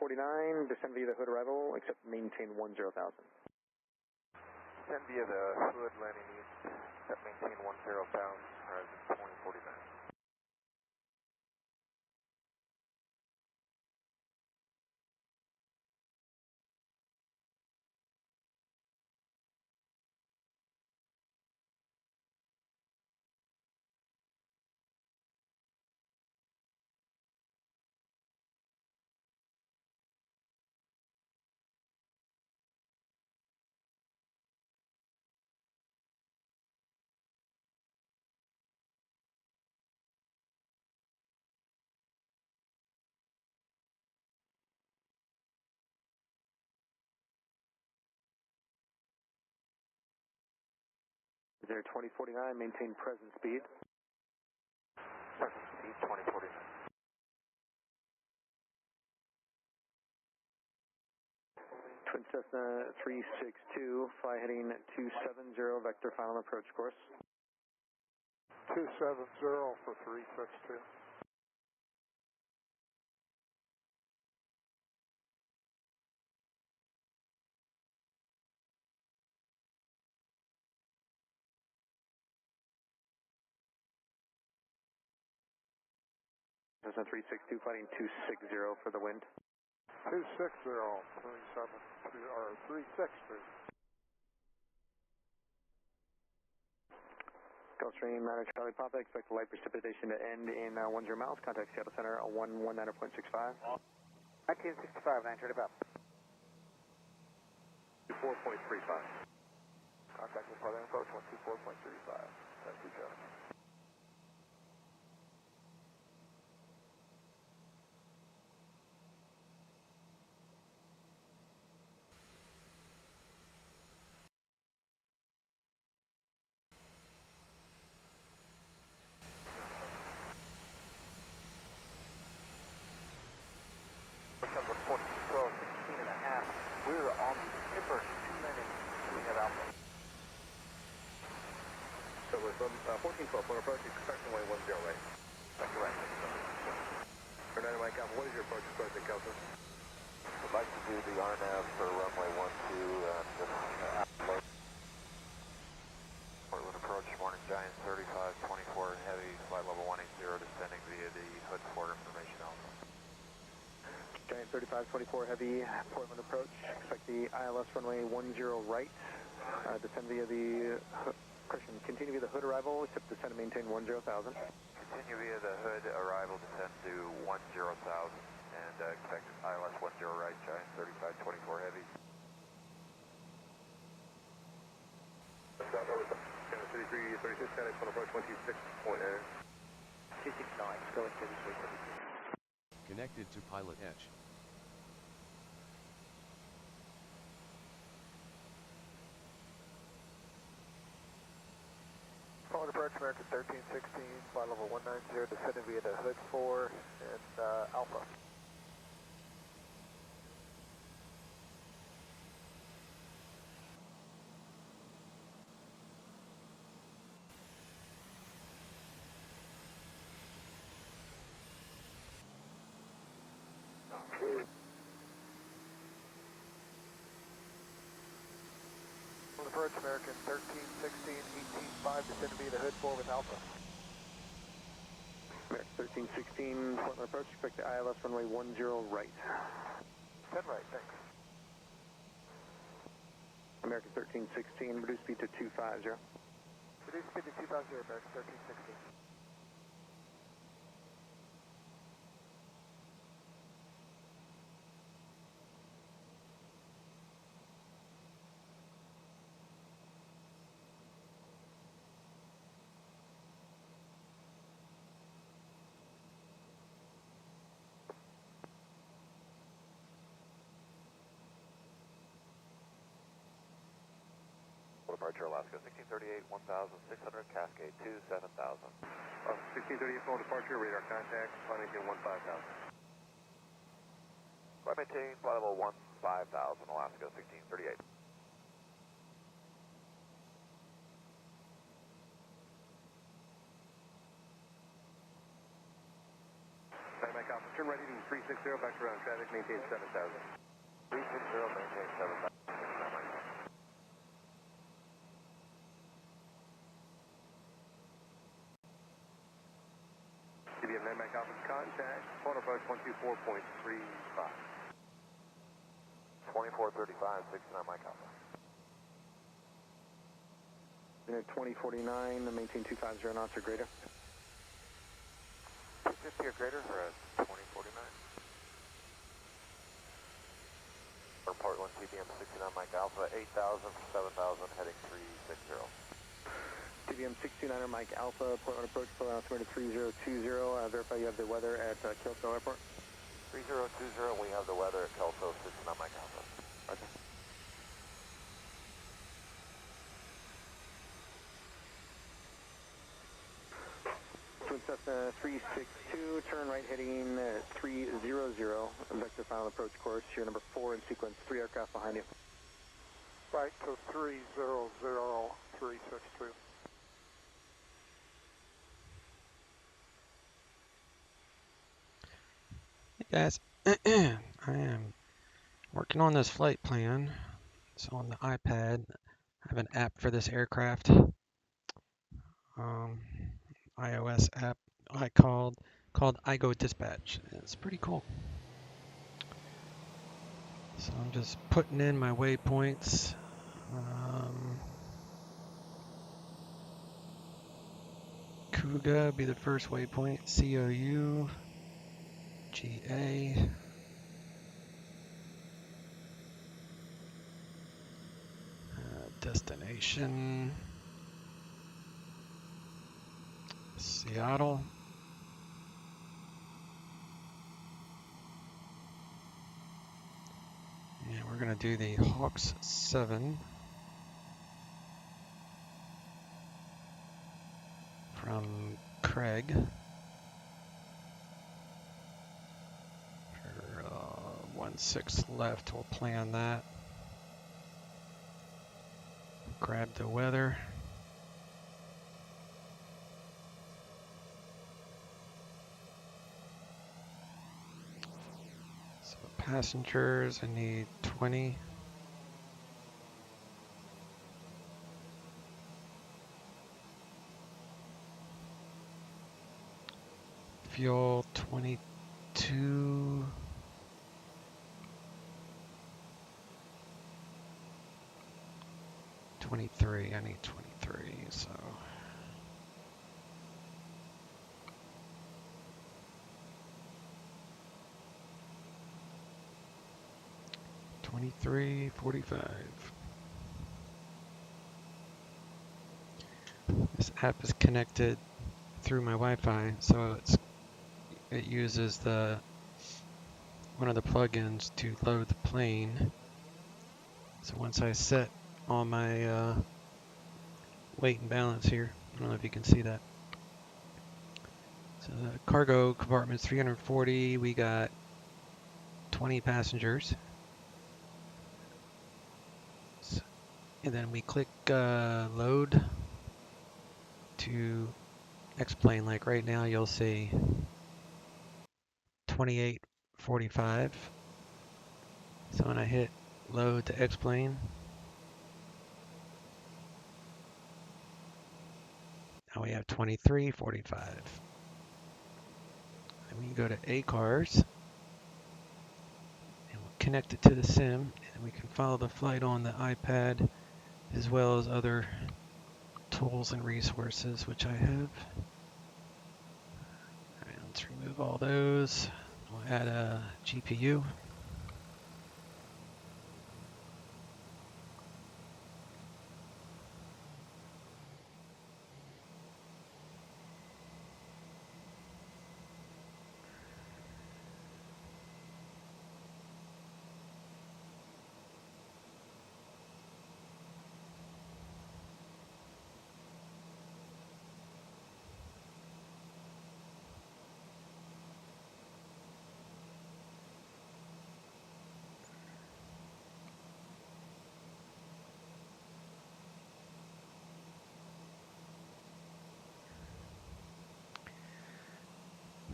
2049, descend via the hood arrival, except maintain 10,000. Descend via the hood, landing east, except maintain 10,000, horizon 2049. Is there 2049, maintain present speed. Present speed 2049. Twin Cessna 362, fly heading 270, vector final approach course. 270 for 362. Cessna 362, flying 260 for the wind. 260, 372, or 360. Gulfstream, Manor Charlie Papa, expect the light precipitation to end in 10 miles. Contact Seattle Center 119.65. 1965, 9 turn about. 24.35. Contact with Southern approach 124.35. Thank you, Joe. Number 14, 12, 16 and a half. We're on the skipper, 2 minutes. We have Alpha. So we're from 1412, when approach, expect runway 10 right. That's right. United Mike Alpha, what is your approach at Kelso? I'd like to do the RNAV for runway 12 and just Portland approach, morning Giant 3524 heavy, flight level 180, descending via the hood for information Alpha. Giant 3524 heavy, Portland approach, expect the ILS runway 10 right, descend via the, continue via the hood arrival, except descend and maintain 10,000. Continue via the hood arrival, descend to 10,000, and expect ILS 10 right, Giant 3524 heavy. City 336, Phoenix, on approach 126.8. 269, go into this week. Connected to PilotEdge. Forward approach, American 1316, flight level 190, descending via the hood 4 and Alpha. Forward approach, American 1316, 18.5, descending via the hood 4 with Alpha. American 1316, Portland approach, expect the ILS runway 10 right. 10 right, thanks. American 1316, reduce speed to 250. Reduce speed to 250, American 1316. Departure Alaska 1638, 1,600, Cascade 2, 7,000. 1638, full departure, radar contact, flight maintain 15,000. Flight maintain, flight level 15,000, Alaska 1638. Mike Alpha, turn right heading 360, back around traffic, maintain 7,000. 360, maintain 7,000, 69 Mike Alpha. TBM 9 Mike Alpha contact, phone approach 124.35. 2435, 69 Mike Alpha. Unit 2049, maintain 250 knots or greater. 250 or greater for a 2049. For Portland, TBM 69 Mike Alpha, 8,000 for 7,000, heading 360. TBM 69er Mike Alpha, Portland approach, full altimeter 3020. Verify you have the weather at Kelso Airport. 3020, we have the weather at Kelso, 69 Mike Alpha. Roger. Twin Cessna 362, turn right heading 300, vector final approach course. You're number 4 in sequence, 3 aircraft behind you. Right to 300362. Hey guys, I am working on this flight plan. So on the iPad, I have an app for this aircraft, iOS app called iGo Dispatch. It's pretty cool. So I'm just putting in my waypoints. Kuga be the first waypoint. COU, GA. Destination Seattle. And we're going to do the Hawks 7 from Craig for 16 left. We'll plan that. Grab the weather. So passengers, I need 20. Fuel 22. I need 23, so 23:45. This app is connected through my Wi-Fi, so it uses one of the plugins to load the plane. So once I set all my weight and balance here, I don't know if you can see that. So the cargo compartment is 340. We got 20 passengers. And then we click load to X-plane. Like right now, you'll see 28:45. So when I hit load to X-plane, now we have 23:45. And we can go to ACARS, and we'll connect it to the sim, and we can follow the flight on the iPad, as well as other tools and resources, which I have. All right, let's remove all those. We'll add a GPU.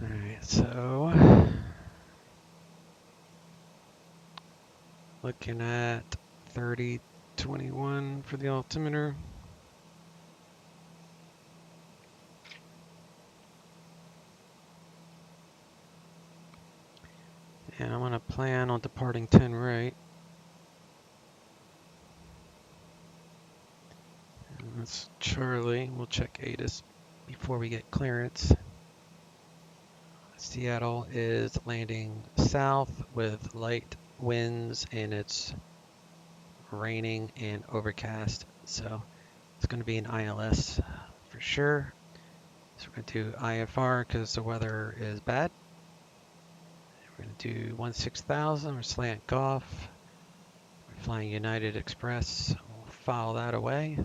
Alright, so looking at 3021 for the altimeter. And I'm going to plan on departing 10 right. And that's Charlie. We'll check ATIS before we get clearance. Seattle is landing south with light winds and it's raining and overcast. So it's going to be an ILS for sure. So we're going to do IFR because the weather is bad. We're going to do 16,000 or slant Goff. We're flying United Express. We'll file that away.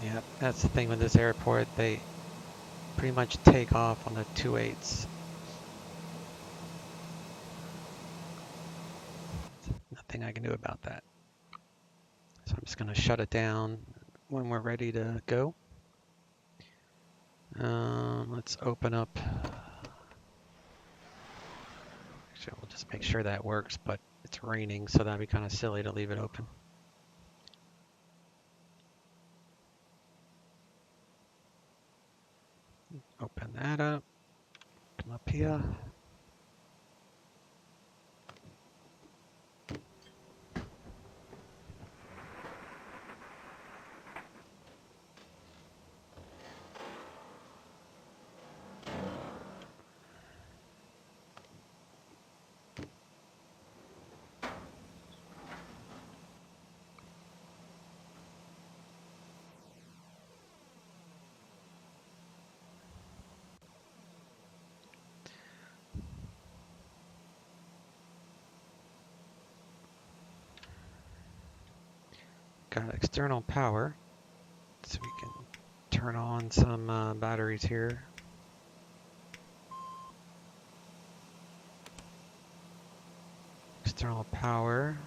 Yeah, that's the thing with this airport. They pretty much take off on the 2.8s. Nothing I can do about that. So I'm just going to shut it down when we're ready to go. Let's open up. Actually, we'll just make sure that works, but it's raining, so that'd be kind of silly to leave it open. Open that up. Come up here. Got external power, so we can turn on some batteries here. External power.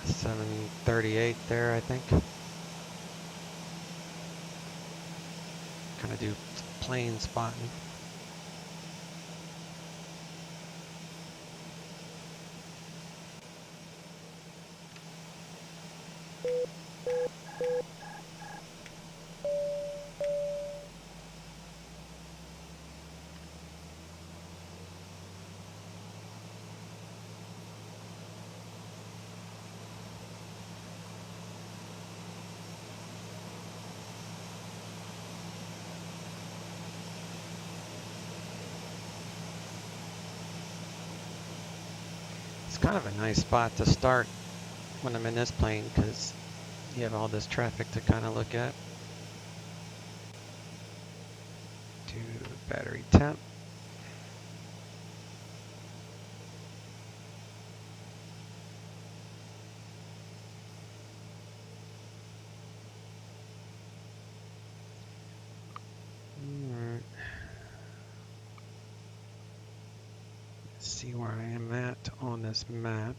Yeah, 738 there, I think. Kind of do plane spotting. It's kind of a nice spot to start when I'm in this plane because you have all this traffic to kind of look at. Do battery temp. Alright. Let's see where I am at on this map.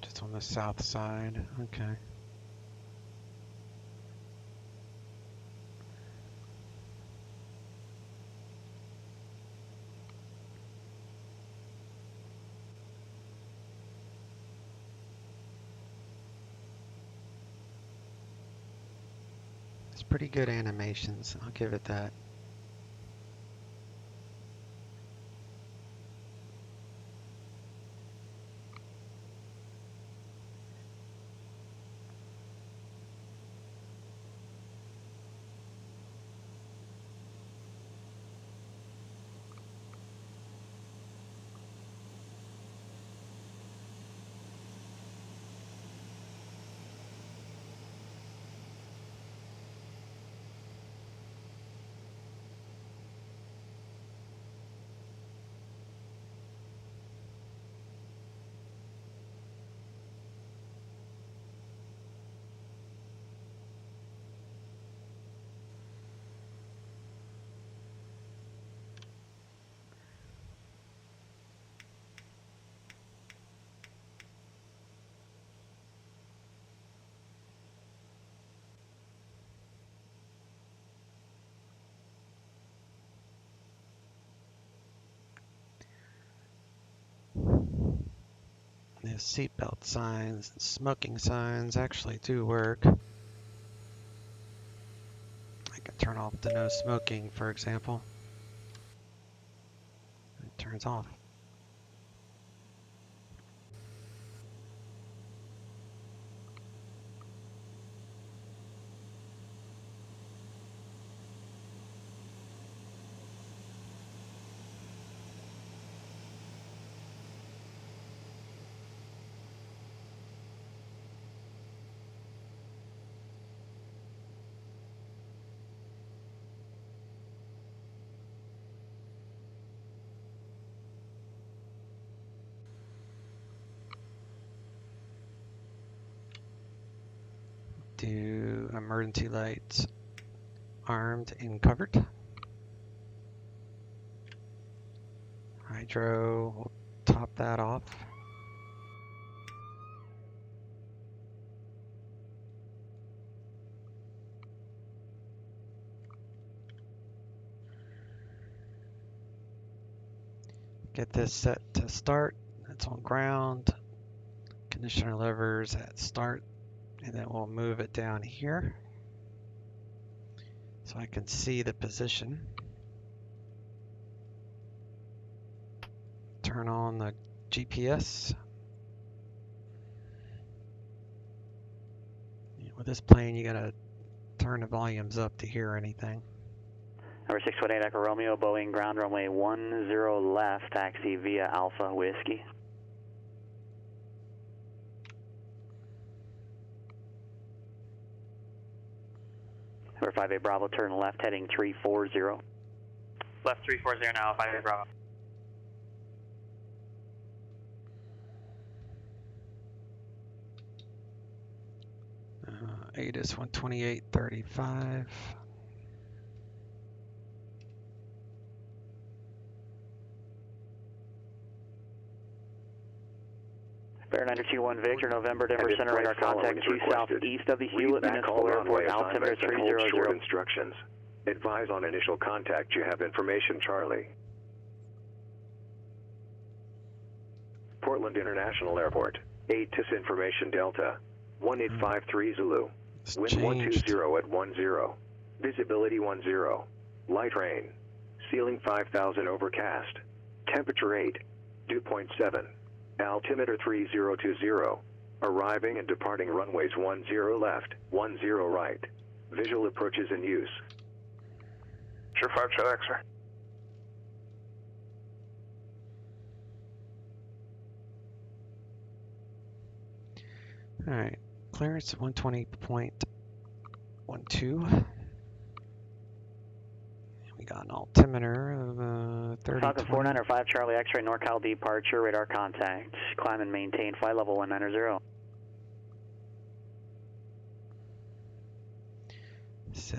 Just on the south side. Okay. pretty good animations, I'll give it that. The seatbelt signs, smoking signs actually do work. I can turn off the no smoking, for example. It turns off. Do emergency lights armed and covered. Hydro, we'll top that off. Get this set to start. It's on ground. Conditioner levers at start. And then we'll move it down here so I can see the position. Turn on the GPS. With this plane, you gotta turn the volumes up to hear anything. Number 618 Echo Romeo, Boeing ground runway 10 left, taxi via Alpha Whiskey. Number 58 Bravo, turn left, heading 340. Left 340 now, 58 Bravo. ATIS 128.35. Bear 921 Victor, November, Denver Center, radar contact 2 southeast of the Hewlett Municipal Airport, altimeter 300. Instructions. Advise on initial contact. You have information, Charlie. Portland International Airport. ATIS information Delta. 1853 Zulu. Wind 120 at 10. Visibility 10. Light rain. Ceiling 5000 overcast. Temperature 8. Dew point 7. Altimeter 3020. Arriving and departing runways 10 left, 10 right. Visual approaches in use. Sure 5 Charlie X-ray. Alright, clearance 120.12. We got an altimeter of 30. Falcon 495 Charlie X-ray, NorCal departure, radar contact. Climb and maintain flight level 190. So,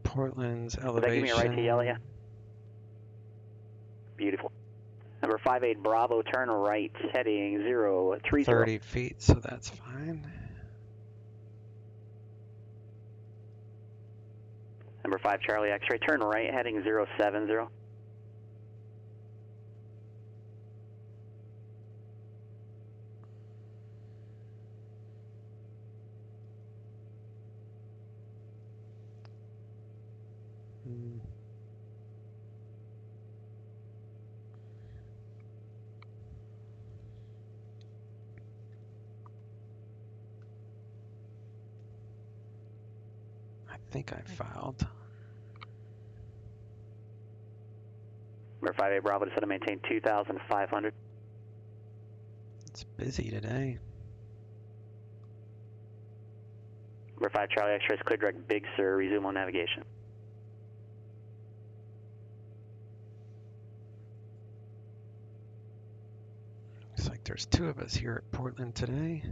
Portland's elevation. Would that give me a right to yell at you? Beautiful. Number 58 Bravo, turn right, heading 030. 30 feet, so that's fine. Number 5 Charlie X-ray, turn right, heading 070. I think I filed. Number 5A Bravo, descend and maintain 2,500. It's busy today. Number 5 Charlie X-ray is clear direct Big Sur, resume on navigation. Looks like there's 2 of us here at Portland today.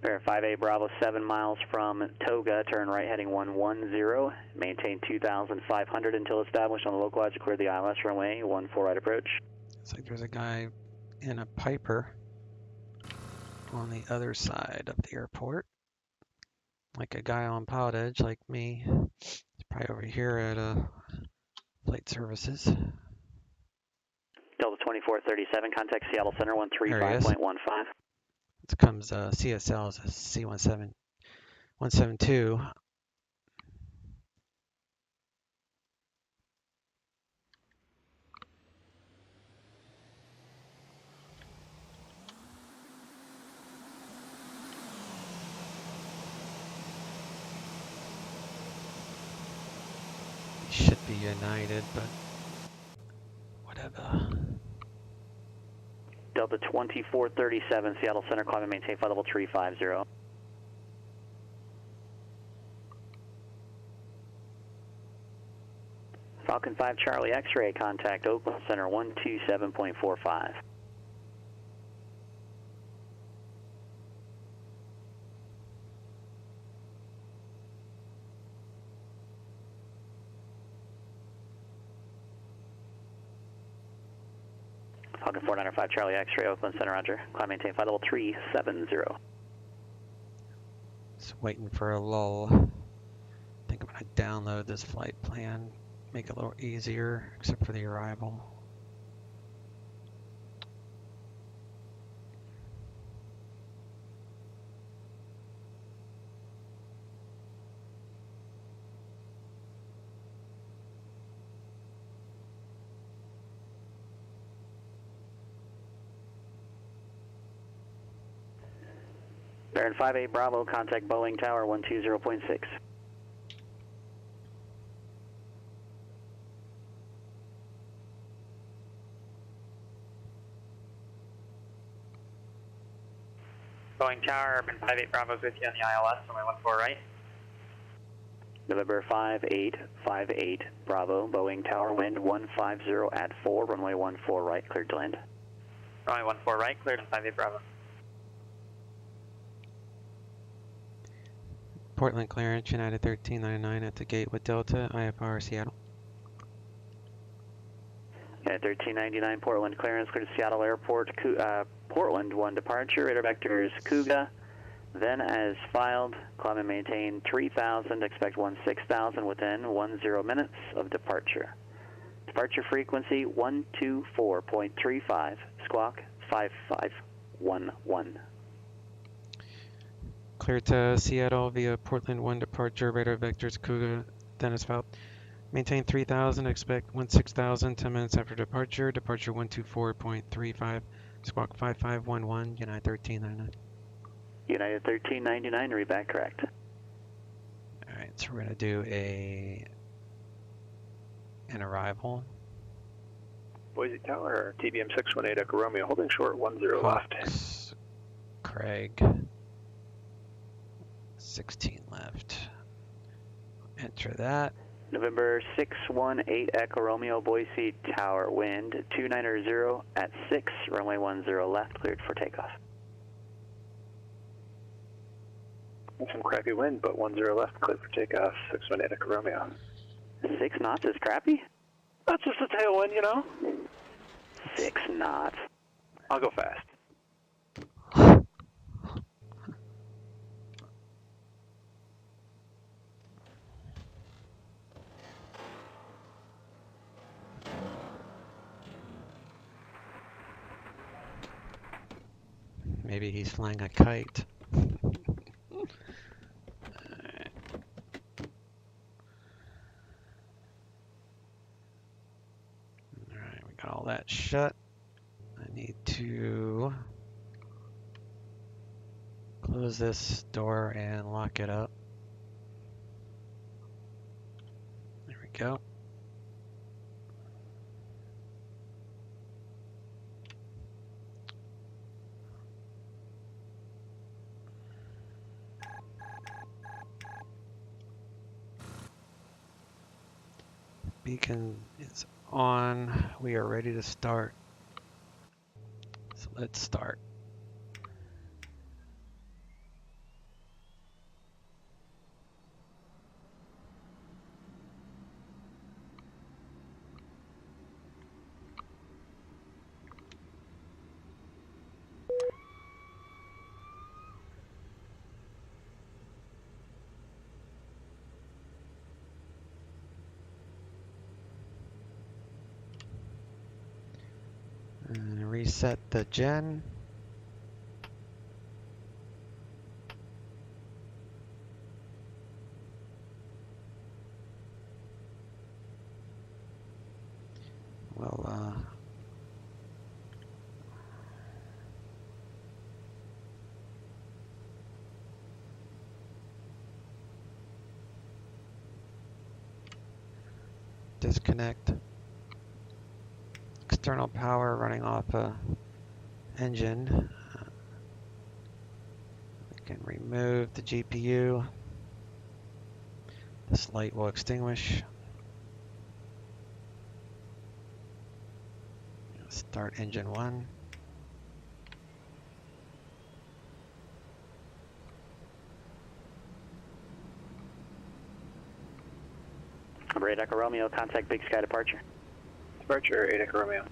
Bear 5A Bravo, 7 miles from Toga, turn right heading 110, maintain 2,500 until established on the localizer to clear the ILS runway, 14 right approach. Looks like there's a guy in a Piper on the other side of the airport. Like a guy on PilotEdge, like me. He's probably over here at Flight Services. Delta 2437, contact Seattle Center 135.15. It comes CSL is a C172. Should be united, but whatever. Delta 2437, Seattle Center, climb and maintain flight level 350. Falcon 5 Charlie X-ray, contact Oakland Center 127.45. Falcon 495 Charlie X-ray, Oakland Center, roger. Climb maintain flight level 370. Just waiting for a lull. I think I'm going to download this flight plan, make it a little easier, except for the arrival. Baron 58 Bravo, contact Boeing Tower 120.6. Boeing Tower, Urban 58 Bravo's with you on the ILS, runway 14 right. November 5858 Bravo, Boeing Tower, wind 150 at 4, runway 14 right, cleared to land. Runway 14 right, cleared on 58 Bravo. Portland clearance, United 1399 at the gate with Delta, IFR Seattle. United 1399, Portland clearance, cleared to Seattle Airport, Portland 1 departure, radar vectors Cougar, then as filed, climb and maintain 3,000, expect 16,000 within 10 minutes of departure. Departure frequency 124.35, squawk 5511. Clear to Seattle via Portland 1 departure, radar vectors Cougar, then as filed. Maintain 3,000, expect 16,000, 10 minutes after departure. Departure 124.35, squawk 5511, United 1399. United 1399, read back correct. Alright, so we're going to do an arrival. Boise Tower, TBM 618 Echo Romeo, holding short 10 left. Craig, 16 left. Enter that. November 618 Echo Romeo, Boise Tower, wind 290 at 6, runway 10 left, cleared for takeoff. Some crappy wind, but 10 left, cleared for takeoff, 618 Echo Romeo. 6 knots is crappy? That's just a tailwind, you know? 6 knots. I'll go fast. Maybe he's flying a kite. that shut. I need to close this door and lock it up. There we go. Beacon is on. We are ready to start. So let's start. And reset the gen. Well, disconnect external power running off a engine. We can remove the GPU. This light will extinguish. Start engine 1. Number 8 Echo Romeo, contact Big Sky departure. Departure, 8 Echo Romeo.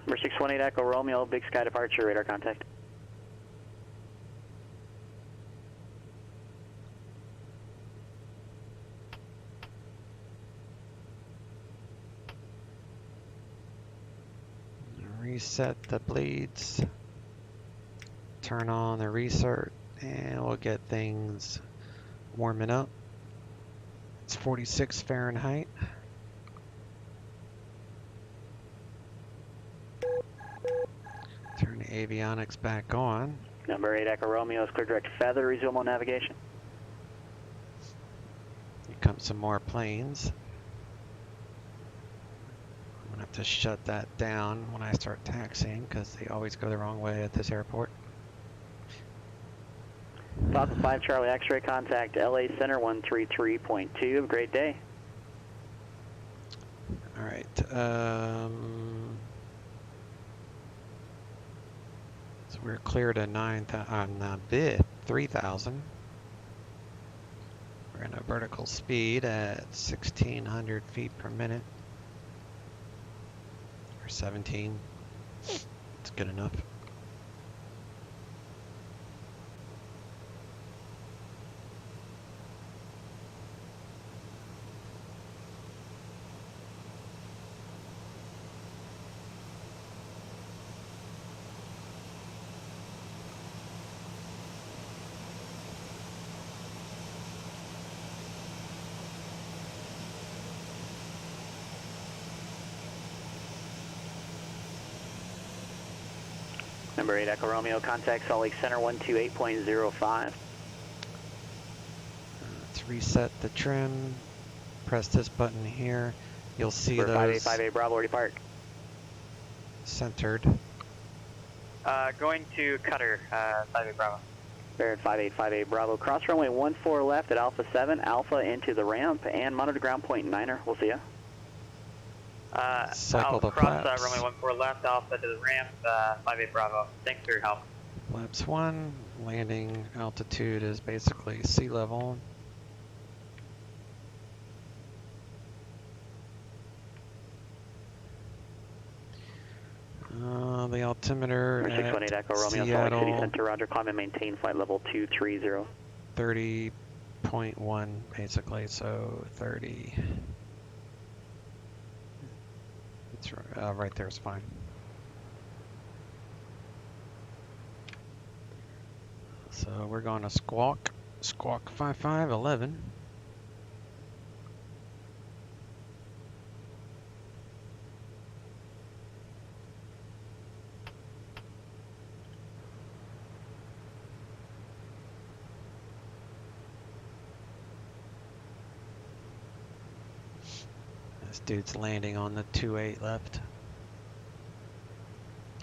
Number 618 Echo Romeo, Big Sky departure, radar contact. Reset the bleeds. Turn on the reset, and we'll get things warming up. It's 46 Fahrenheit. Turn the avionics back on. Number 8 Echo Romeo is clear direct feather, resume on navigation. Here come some more planes. I'm gonna have to shut that down when I start taxiing because they always go the wrong way at this airport. Falcon 5 Charlie X-ray, contact LA Center 133.2. Have a great day. All right. So we're clear to 3,000. We're in a vertical speed at 1,600 feet per minute. Or 17. It's good enough. Number 8 Echo Romeo, contact Salt Lake Center 128.05. Let's reset the trim. Press this button here. You'll see those 58 Bravo, already parked. centered. Going to Cutter, 58 Bravo. Barrett 58 Bravo, cross runway 14 left at Alpha 7, Alpha into the ramp, and monitor ground point 9er. We'll see ya. Cycle I'll the cross flaps. runway 14 left, Alpha to the ramp, 58 Bravo. Thanks for your help. Flaps 1. Landing altitude is basically sea level. The altimeter Number 618 Echo Romeo, Salt Lake City Center, roger, climb and maintain flight level 230. 30.2 28.1 basically, so 30. It's right there is fine. So we're going to squawk 5511. This dude's landing on the 28 left.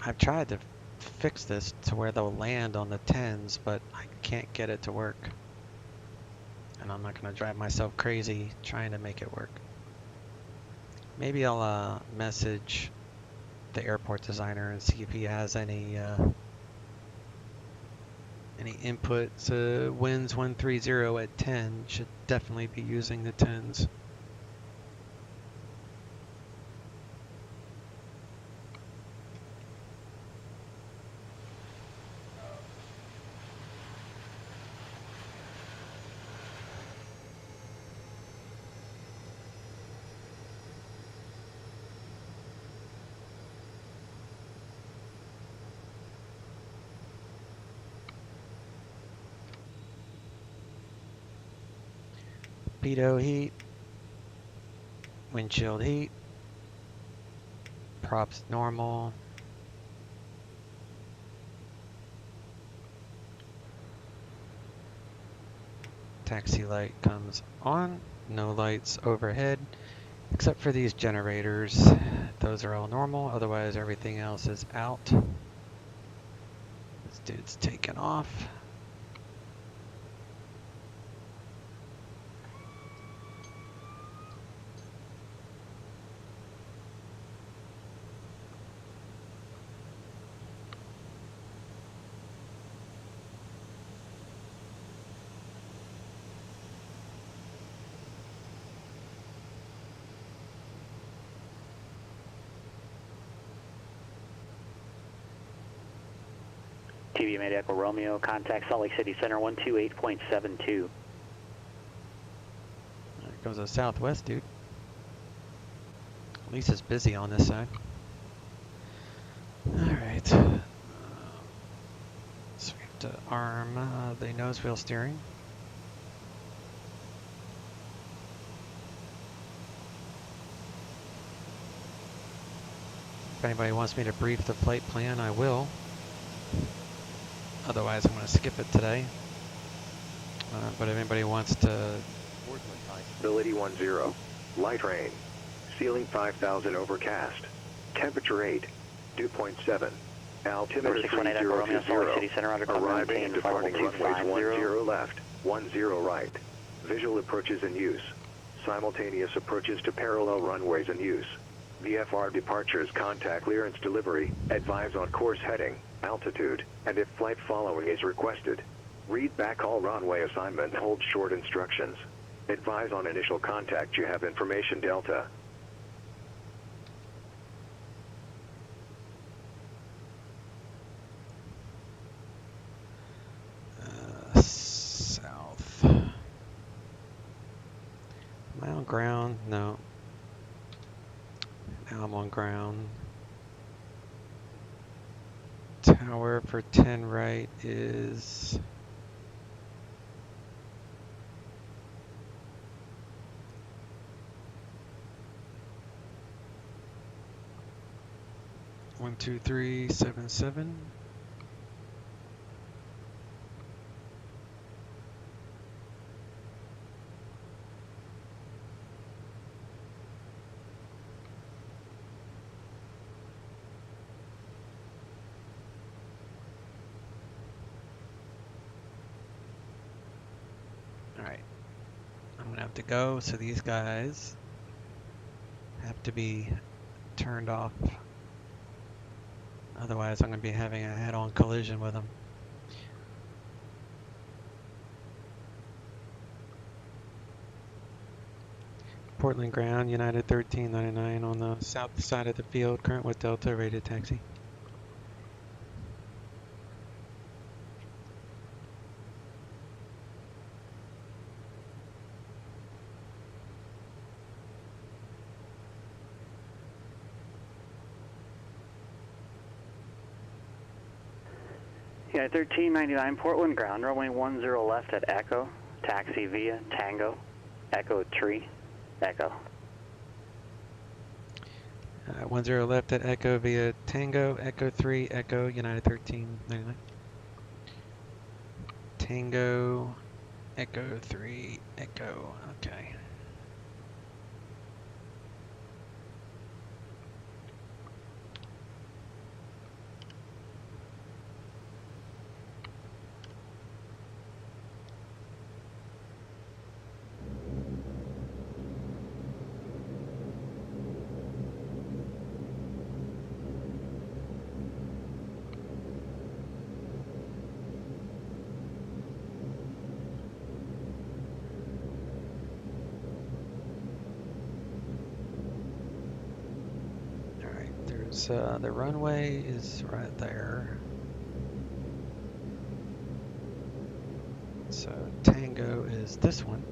I've tried to fix this to where they'll land on the 10s, but I can't get it to work. And I'm not going to drive myself crazy trying to make it work. Maybe I'll message the airport designer and see if he has any input. Winds 130 at 10 should definitely be using the 10s. Pitot heat, windshield heat, props normal. Taxi light comes on, no lights overhead, except for these generators. Those are all normal, otherwise everything else is out. This dude's taking off. TV made Echo Romeo, contact Salt Lake City Center 128.72. There goes a southwest dude. At least it's busy on this side. Alright. So we have to arm the nose wheel steering. If anybody wants me to brief the flight plan, I will. Otherwise, I'm going to skip it today. But if anybody wants to... Visibility 10. Light rain. Ceiling 5,000 overcast. Temperature 8. Dew point 7. Altimeter 3020. Arriving and departing runways 10 left, 10 right. Visual approaches in use. Simultaneous approaches to parallel runways in use. VFR departures contact clearance delivery. Advise on course heading, altitude, and if flight following is requested. Read back all runway assignment and hold short instructions. Advise on initial contact you have information Delta. South. Am I on ground? No. Now I'm on ground. Tower for 10 right is... One, two, three, 7, 7. Alright, I'm gonna have to go, so these guys have to be turned off. Otherwise, I'm gonna be having a head-on collision with them. Portland ground, United 1399 on the south side of the field, current with Delta, rated taxi. Yeah, 1399 Portland ground, runway 10 left at Echo, taxi via Tango, Echo Tree, Echo. 10 left at Echo via Tango, Echo 3, Echo, United 1399. Tango, Echo 3, Echo, okay. The runway is right there. So Tango is this one.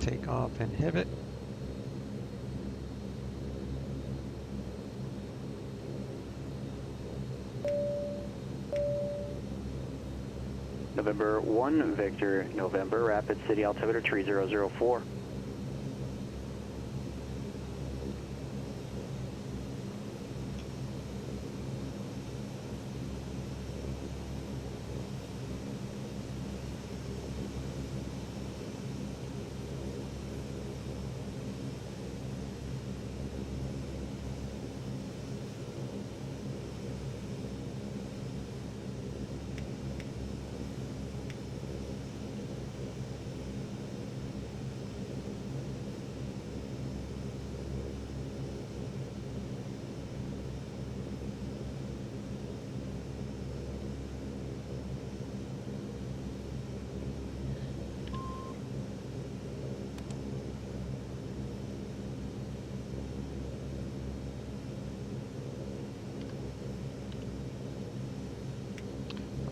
Takeoff inhibit. November 1 Victor, November, Rapid City altimeter 3004.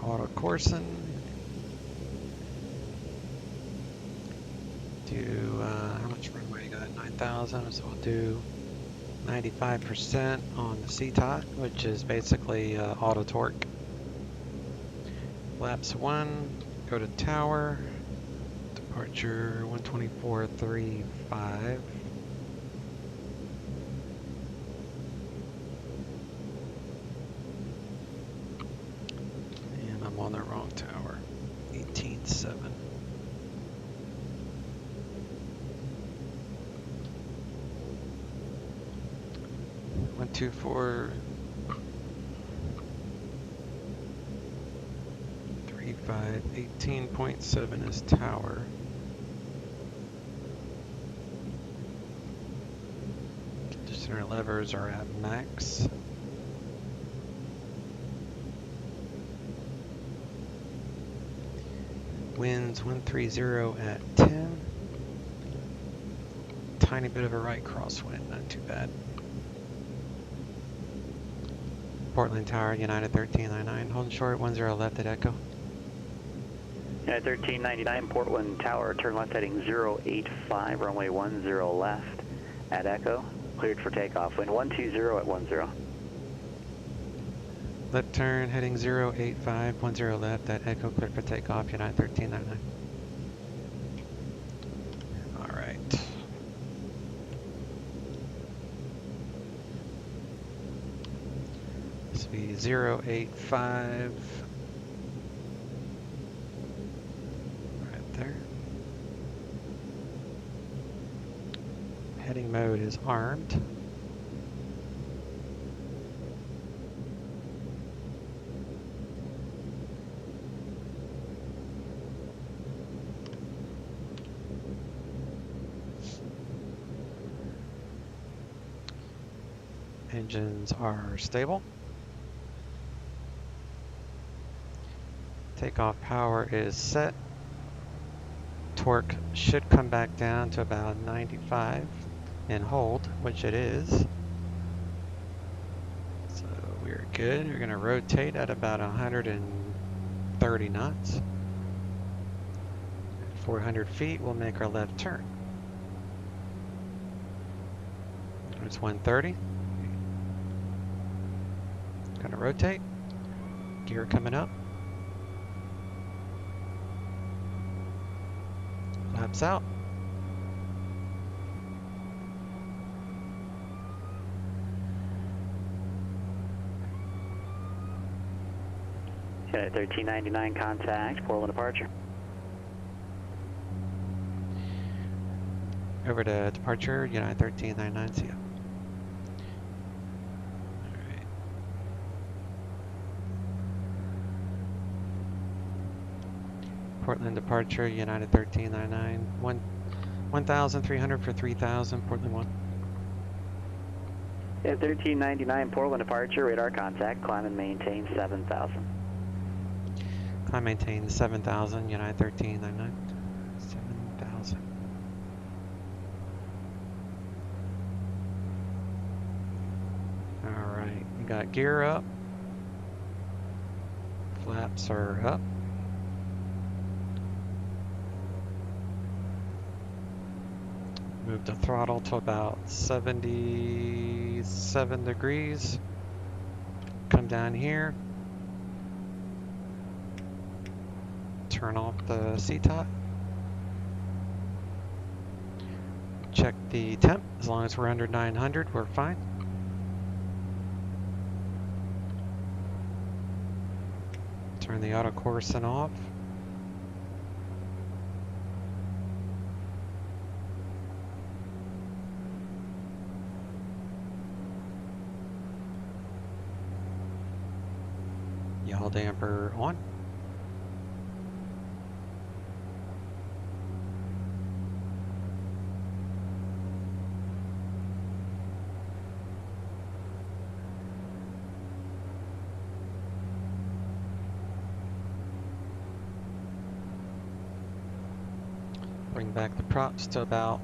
Auto coursing. Do how much runway you got? 9,000. So we'll do 95% on the CTOT, which is basically auto torque. Laps 1, go to tower. Departure 124.35. And I'm on the wrong tower. 18.7. 124. 35, 18.7 is tower. Conditioner levers are at max. Winds 130 at 10. Tiny bit of a right crosswind, not too bad. Portland Tower, United 1399, holding short, 10 left at Echo. United 1399, Portland Tower, turn left heading 085, runway 10 left at Echo. Cleared for takeoff, wind 120 at 10. Left turn, heading 085, 10 left at Echo, cleared for takeoff, United 1399. All right. This will be 085. Right there. Heading mode is armed. Engines are stable. Takeoff power is set. Torque should come back down to about 95 and hold, which it is. So we're good. We're going to rotate at about 130 knots. At 400 feet, we'll make our left turn. There's 130. Gonna rotate. Gear coming up. Flaps out. United 1399, contact, Portland departure. Over to departure, United 1399, see ya. Portland departure, United 1399, 1,300 for 3,000, Portland 1. Yeah, 1399, Portland departure, radar contact, climb and maintain 7,000. Climb maintain 7,000, United 1399, 7,000. All right, we got gear up. Flaps are up. Move the throttle to about 77 degrees. Come down here. Turn off the C-top. Check the temp. As long as we're under 900, we're fine. Turn the auto Corson off. Yaw damper on. Bring back the props to about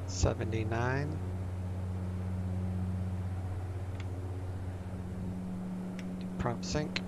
79. Prop sync.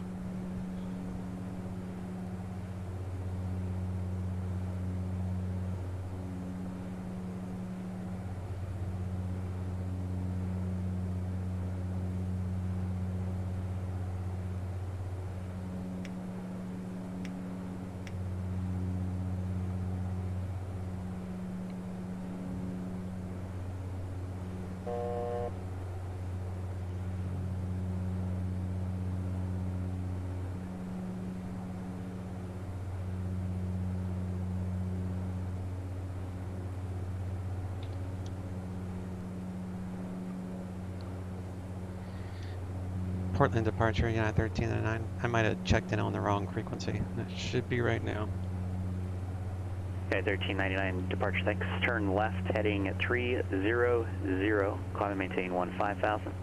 Portland departure, United 1399. I might have checked in on the wrong frequency. It should be right now. Okay, 1399 departure, thanks. Turn left heading 300, climb and maintain 15,000.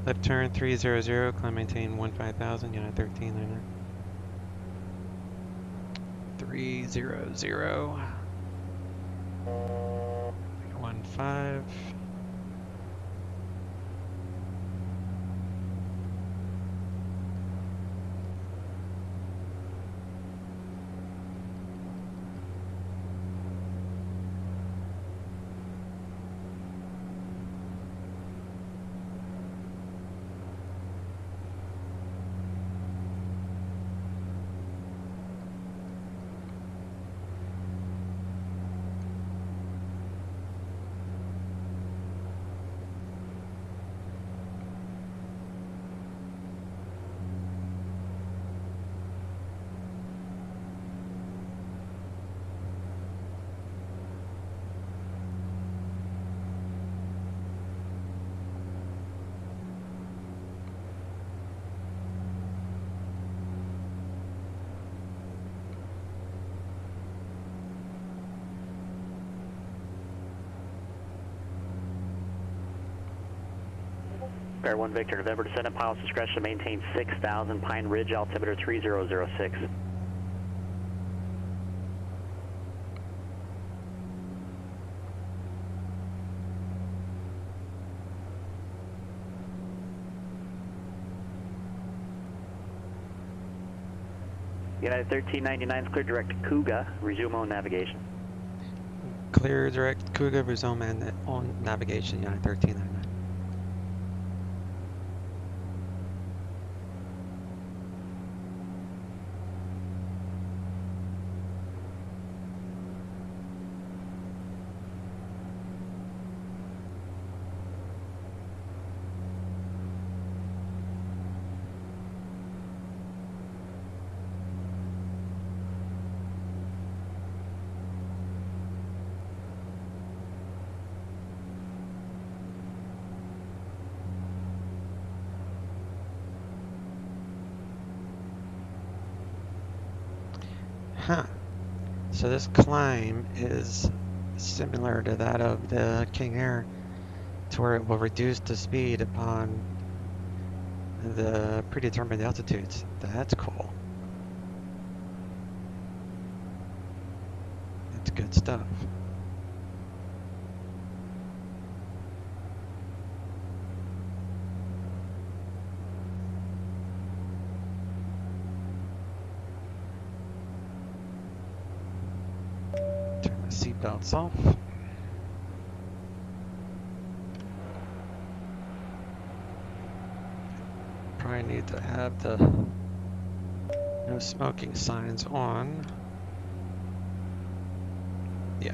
Left turn 300, climb maintain 15,000, United 1399. 300. 15. Bear 1 Victor November, descendant pilot's discretion to maintain 6,000, Pine Ridge, altimeter 3006. United 1399 is clear direct to Cougar, resume on navigation. Clear direct Cougar, resume and on navigation, United 1399. Huh. So this climb is similar to that of the King Air, to where it will reduce the speed upon the predetermined altitudes. That's cool. That's good stuff. Turn the seatbelts off. Probably need to have the no smoking signs on. Yeah.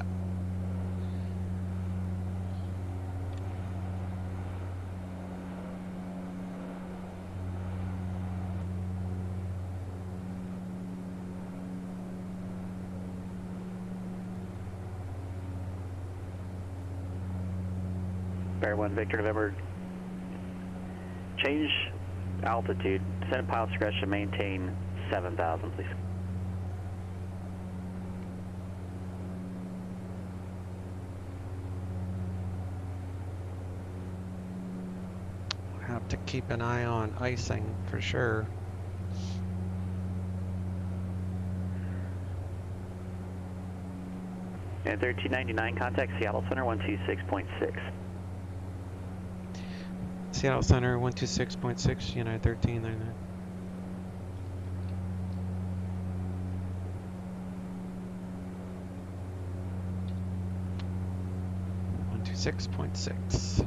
Bear 1 Victor November, change altitude, descendant pilot's discretion, maintain 7,000, please. Have to keep an eye on icing for sure. And 1399, contact Seattle Center 126.6. Seattle Center 126.6, United 1399. 126.6.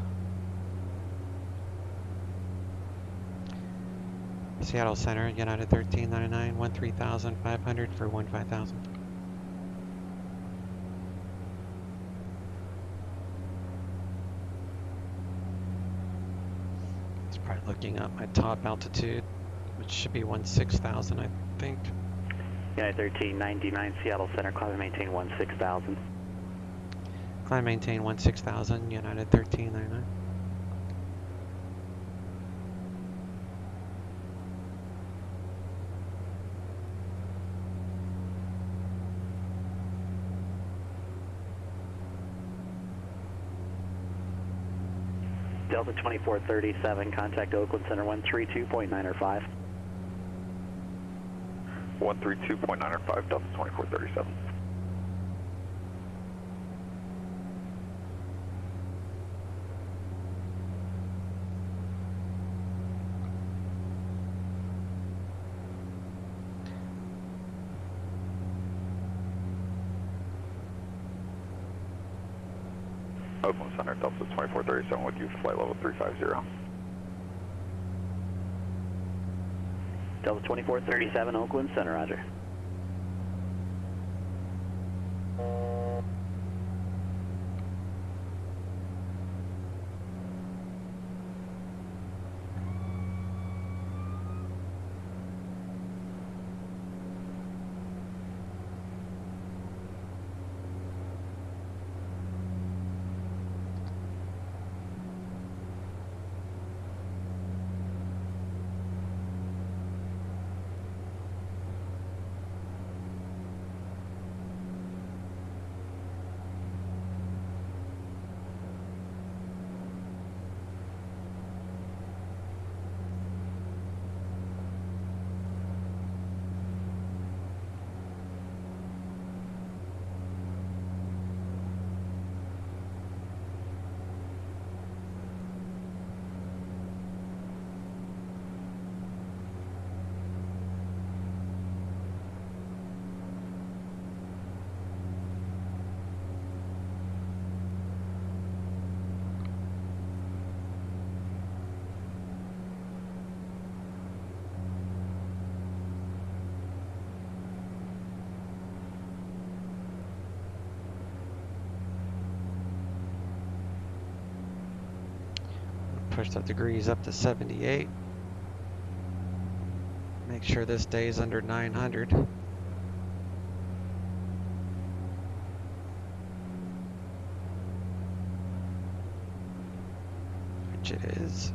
Seattle Center, United 1399, 13,500 for 15,000. It's probably looking up my top altitude, which should be 16,000, I think. United 1399, Seattle Center, climb and maintain 16,000. Climb maintain 16,000, United 1399. Delta 2437, contact Oakland Center 132.905. 132.905, Delta 2437. Oakland Center, Delta 2437 with you, flight level 350. Delta 2437, Oakland Center, roger. Push the degrees up to 78. Make sure this stays under 900. Which it is.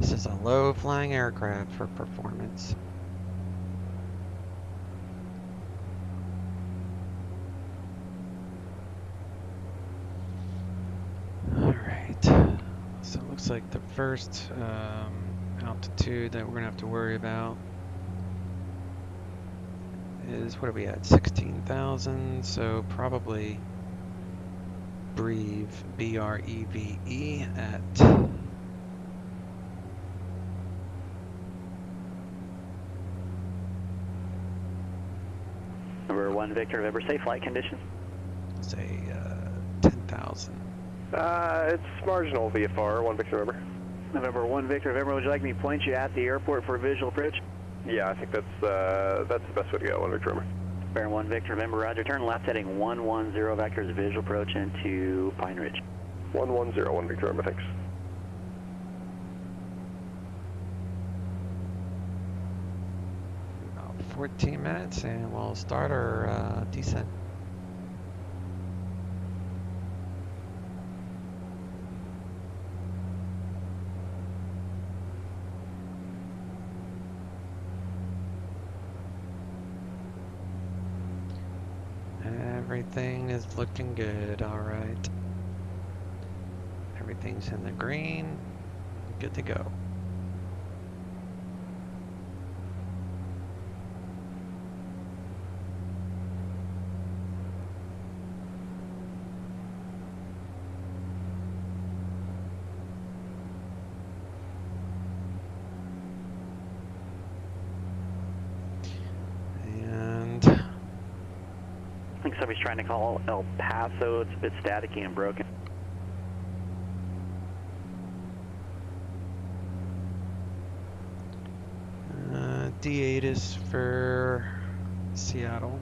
This is a low flying aircraft for performance. So it looks like the first altitude that we're going to have to worry about is, what are we at, 16,000, so probably Breve, B-R-E-V-E, at Number 1 Victor November, safe flight conditions. say 10,000. It's marginal VFR, 1 Victor November. November 1 Victor November, would you like me to point you at the airport for a visual approach? Yeah, I think that's the best way to go, 1 Victor November. Bearing 1 Victor November, roger. Turn left heading 110 vectors, visual approach into Pine Ridge. 110, 1 Victor November, thanks. About 14 minutes and we'll start our descent. Everything is looking good, all right. Everything's in the green, good to go. I think somebody's trying to call El Paso. It's a bit staticky and broken. D8 is for Seattle.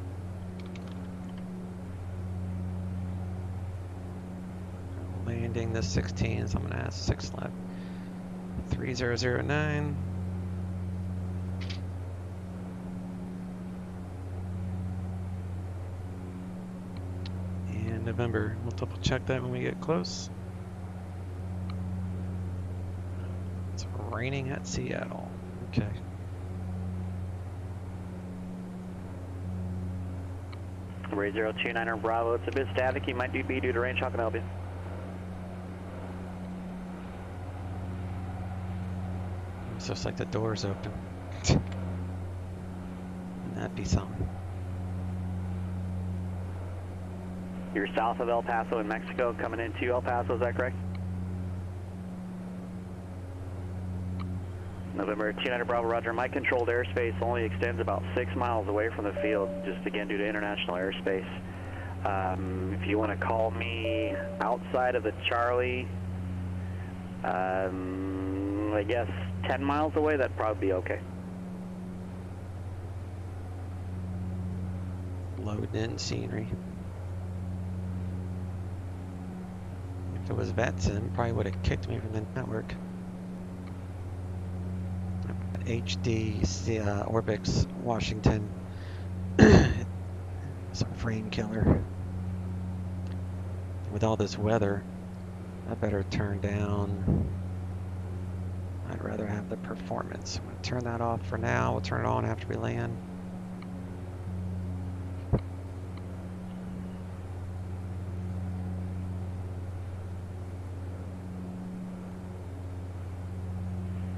Landing the 16, so I'm gonna ask 6 left. 3009. November. We'll double check that when we get close. It's raining at Seattle. Okay. Number 8029 Bravo, it's a bit static. You might be due to range. How can I help you? It's just like the door's open. That'd be something. You're south of El Paso in Mexico, coming into El Paso, is that correct? November 29 Bravo, roger. My controlled airspace only extends about 6 miles away from the field, just again due to international airspace. If you want to call me outside of the Charlie, I guess 10 miles away, that'd probably be okay. Load in scenery. If it was Vetsim, probably would have kicked me from the network. HD Orbix Washington. Some frame killer. With all this weather, I better turn down. I'd rather have the performance. I'm going to turn that off for now. We'll turn it on after we land.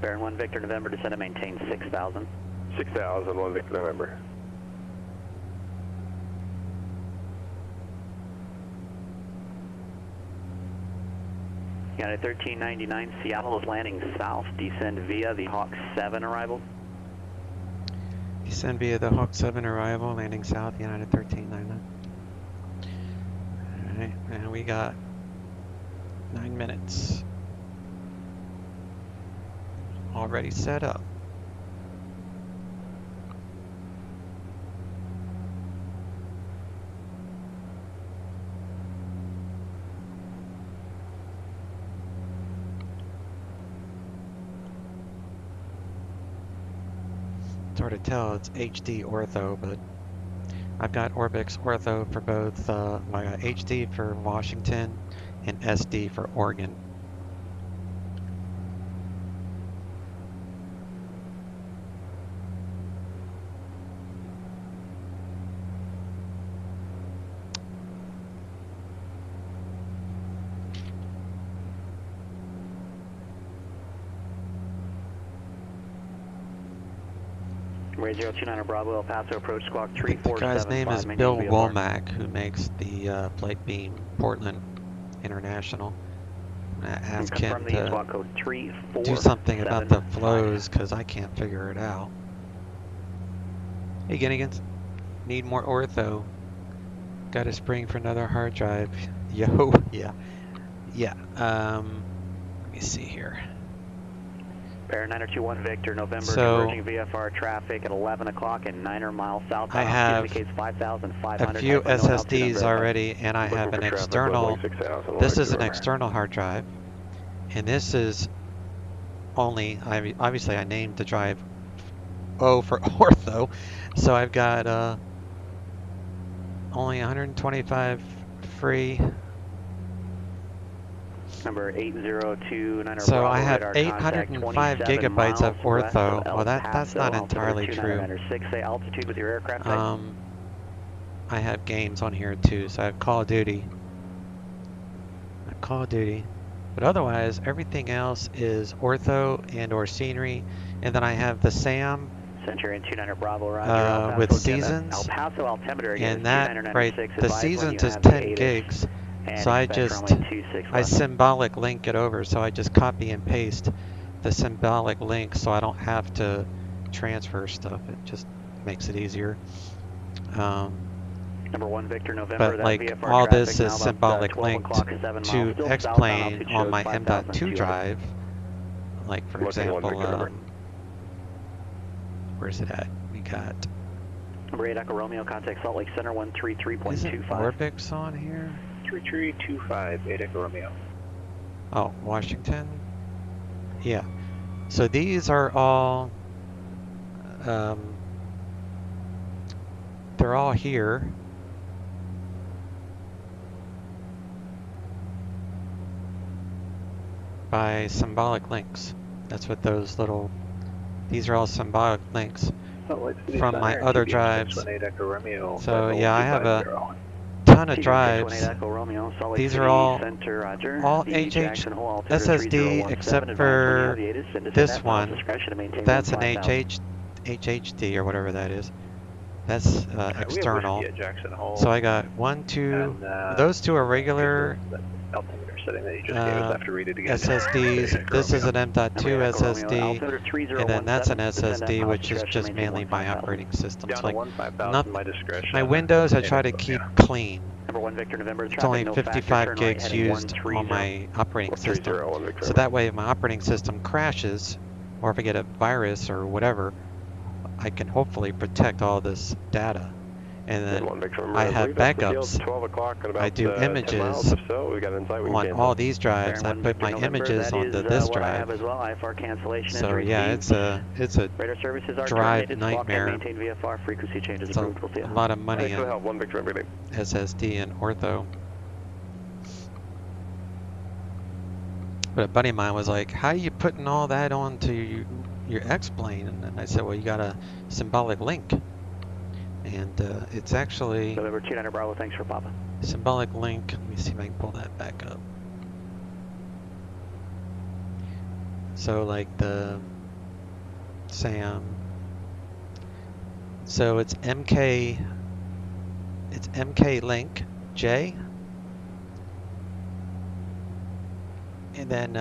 Baron 1 Victor November, descend and maintain 6,000. 6,000, 1 Victor November. United 1399 Seattle is landing south. Descend via the Hawk 7 arrival. Descend via the Hawk 7 arrival, landing south, United 1399. Alright, and we got 9 minutes. Already set up. It's hard to tell, it's HD ortho, but I've got Orbix ortho for both, I got HD for Washington and SD for Oregon. Radio 029 Bravo, El Paso, approach squawk 347. The guy's name is Bill Womack, who makes the flight beam Portland International. I'm going to ask him to do something about the flows, because I can't figure it out. Hey Ginnigans, need more ortho. Got a spring for another hard drive. Yo, yeah. Let me see here. Bear 921 Victor, November, converging VFR traffic at 11 o'clock and 9 miles south. I have a few SSDs already, and I have an external, this is an external hard drive, and this is only, obviously I named the drive O for ortho, so I've got only 125 free. Number 8029. So I have 805 gigabytes of ortho. Well, that's not entirely true. Altitude with your aircraft. I have games on here too. So I have Call of Duty. But otherwise, everything else is ortho and or scenery. And then I have the SAM Centurion 29 Bravo, Roger, with seasons. El Paso altimeter again, and that, right, the seasons is 10 gigs. So I symbolic link it over, so I just copy and paste the symbolic link so I don't have to transfer stuff. It just makes it easier. Number 1 Victor November, but like all this is symbolic linked to X-Plane on my M.2 drive. Like for example, where's it at? We got number 8 Echo Romeo, contact Salt Lake Center 133.25. Is it Orbix on here? 3325, 8 Echo Romeo. Oh, Washington? Yeah. So these are all, they're all here. By symbolic links. That's what those little, these are all symbolic links. from my other drives. 618 Echo Romeo, So yeah, I have a 250. ton of drives. 618 Echo Romeo, Salt Lake These City are all Center, Roger. HH Jackson Hole, altimeter SSD 3017, except advise when you for have the ATIS, and descend this at miles one. discretion to maintain That's an 5,000. HHD or whatever that is. That's external. We have whiskey at Jackson Hole. So I got 1, 2. And, Those two are regular that altimeter setting that you just gave us. I have to read it again. SSDs. This is an M.2 SSD, Altimeter 3017, and then that's an descend at SSD, miles which is discretion to just maintain mainly my 15,000. operating system. Down So to like 15,000, my discretion. my Windows, I try to keep clean. Number 1 Victor November, It's traffic, only no 55 factor, turn right, gigs heading used 130. on my operating system. 130, So that way, if my operating system crashes, or if I get a virus or whatever, I can hopefully protect all this data. And then I have backups. I do images on all these drives. I put my images onto this drive. So yeah, it's a drive nightmare. It's a lot of money in SSD and ortho. But a buddy of mine was like, "How are you putting all that onto your X-plane?" And then I said, "Well, you got a symbolic link." And it's actually November 29 Bravo, thanks for Papa. Symbolic link. Let me see if I can pull that back up. So like the SAM. So it's MK. It's MK link J. And then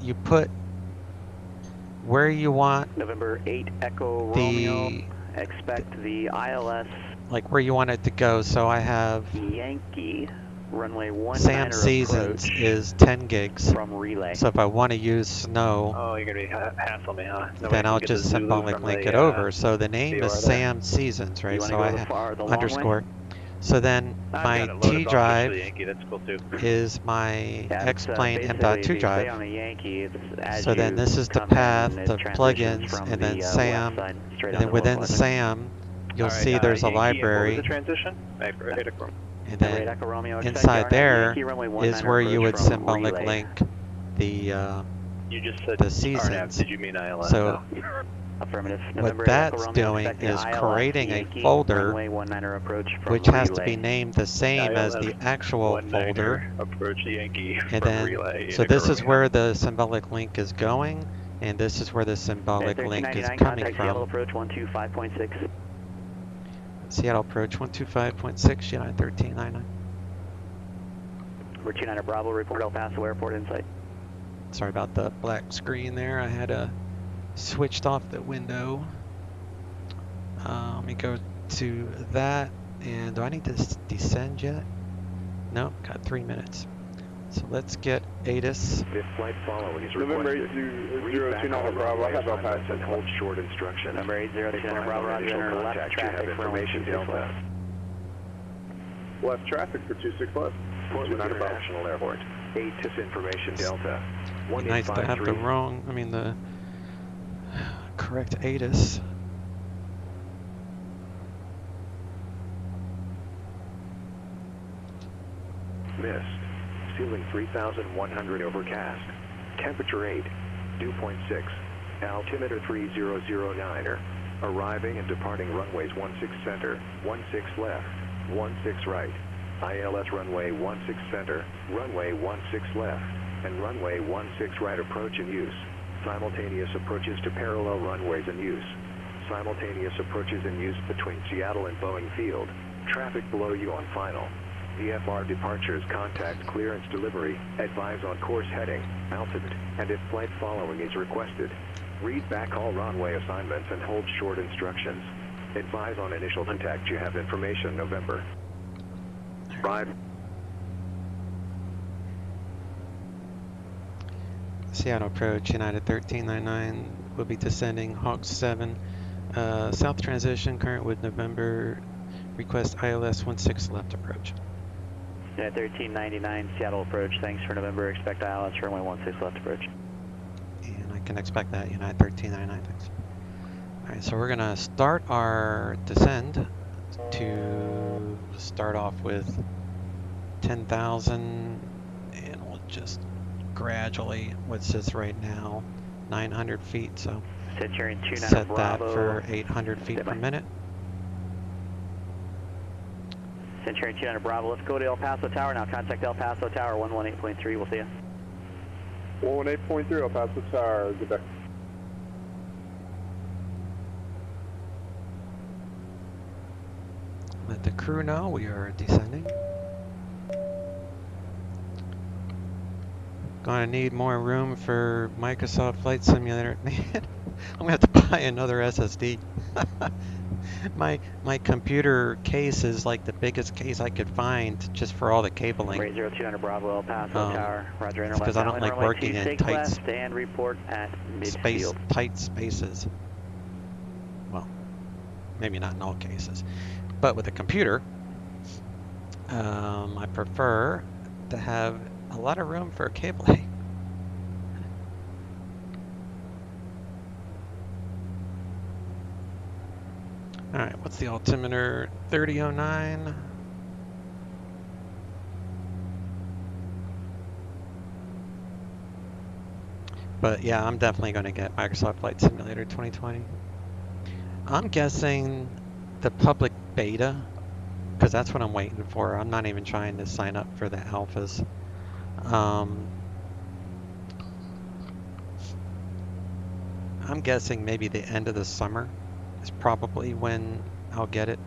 you put where you want November 8 Echo Romeo. Expect the ILS. Like where you want it to go. So I have Yankee runway 19 SAM Seasons is 10 gigs. From relay. So if I want to use snow, oh, you're gonna be hassling me, huh? then I'll just symbolic link it over. So the name is SAM Seasons, right? So I have underscore. So then my T drive is my X-plane M.2 drive. So then this is the path, the plugins, and then SAM. And then within SAM, you'll see there's a library. And then inside there is where you would symbolic link the seasons. Did you mean ILS? So affirmative. what that's doing is creating a folder which has to be named the same as the actual folder. And then, so this is where the symbolic link is going, and this is where the symbolic link is coming from. Seattle approach 125.6. Seattle approach 125.6, United 1399. We're 29 Bravo, report El Paso Airport insight. Sorry about the black screen there. I had switched off the window. Let me go to that. And do I need to descend yet? No, got 3 minutes. So let's get ATIS. If flight following is November requested, 8029 Bravo, I have El Paso. and hold short instructions. Number 8029 Bravo, Roger, enter left traffic for information Delta. Left traffic for 26 left. Portland International Airport. ATIS information Delta. It'd be nice to have the the correct ATIS. Mist. Ceiling 3,100 overcast. Temperature 8. Dew point 6. Altimeter 3009er. Arriving and departing runways 16 center, 16 left, 16 right. ILS runway 16 center, runway 16 left, and runway 16 right approach in use. Simultaneous approaches to parallel runways in use. Simultaneous approaches in use between Seattle and Boeing Field. Traffic below you on final. VFR departures, contact clearance delivery, advise on course heading, altitude, and if flight following is requested. Read back all runway assignments and hold short instructions. Advise on initial contact. You have information November. Ride. Seattle approach, United 1399, will be descending Hawk 7. South transition, current with November, request ILS 16 left approach. United 1399, Seattle approach, thanks for November, expect ILS runway 16 left approach. And I can expect that, United 1399, thanks. Alright, so we're gonna start our descend to start off with 10,000, and we'll just gradually, what's this right now, 900 feet, so Centurion 29 set Bravo. that for 800 feet per minute. Centurion 29 Bravo, let's go to El Paso Tower now. Contact El Paso Tower 118.3. We'll see you. 118.3 El Paso Tower. Get back. Let the crew know we are descending. Gonna need more room for Microsoft Flight Simulator. Man, I'm gonna have to buy another SSD. My computer case is like the biggest case I could find just for all the cabling. Ray 0200 Bravo, El Paso Tower. Roger, It's because I don't like working in tight and report at tight spaces. Well, maybe not in all cases, but with a computer, I prefer to have a lot of room for cabling. All right, what's the altimeter? 3009. But yeah, I'm definitely going to get Microsoft Flight Simulator 2020. I'm guessing the public beta, because that's what I'm waiting for. I'm not even trying to sign up for the alphas. I'm guessing maybe the end of the summer is probably when I'll get it,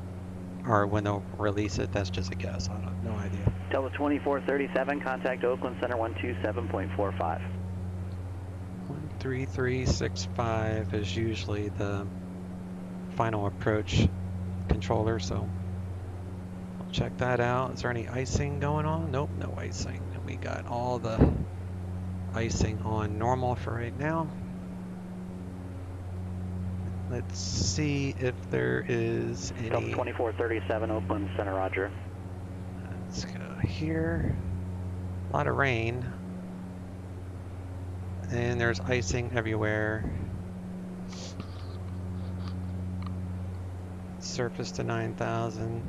or when they'll release it. That's just a guess. I don't, no idea. Delta 2437, contact Oakland Center 127.45. 13365 is usually the final approach controller, so I'll check that out. Is there any icing going on? Nope, no icing. We got all the icing on normal for right now. Let's see if there is any. Delta 2437, Oakland Center, roger. Let's go here. A lot of rain. And there's icing everywhere. Surface to 9,000.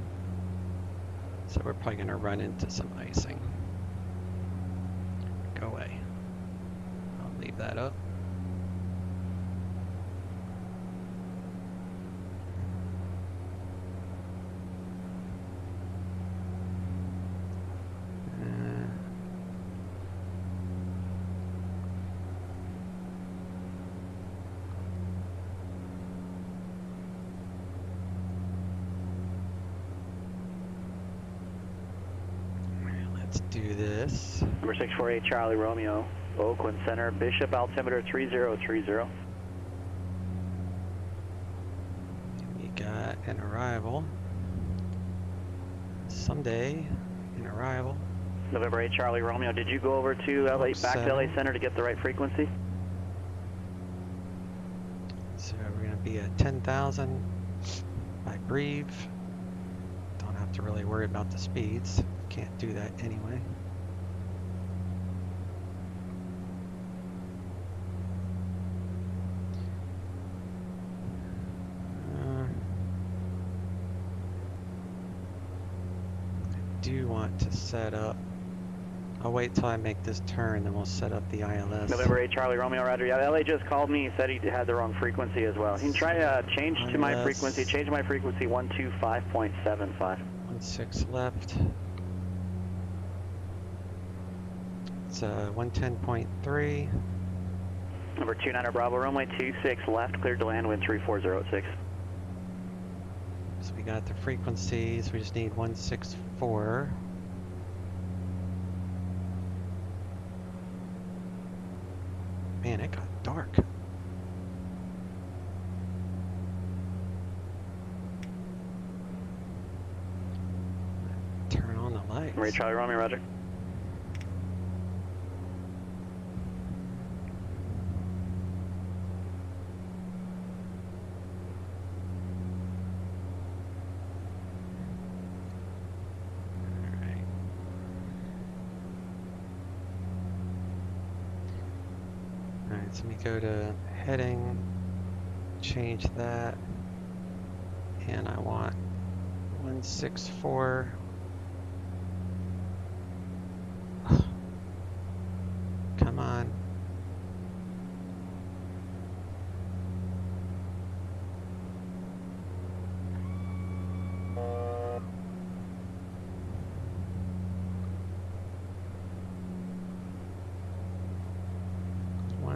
So we're probably going to run into some icing. Go away. I'll leave that up. Do this. Number 648 Charlie Romeo, Oakland Center, Bishop, altimeter 3030. We got an arrival. Someday, an arrival. November 8 Charlie Romeo, did you go over to LA, back to LA Center to get the right frequency? So we're going to be at 10,000 by Breve. Don't have to really worry about the speeds. Can't do that anyway. I do want to set up. I'll wait till I make this turn, then we'll set up the ILS. November 8 Charlie Romeo, roger. Yeah, LA just called me. He said he had the wrong frequency as well. He can try to change to my frequency. Change my frequency 125.75. 16 left. It's 110.3. Number 29 Bravo, runway 26 left, cleared to land, wind 34006. So we got the frequencies, we just need 164. Man, it got dark. Turn on the lights. Ray Charlie Romeo, roger. Alright, so let me go to heading, change that, and I want 164. Come on.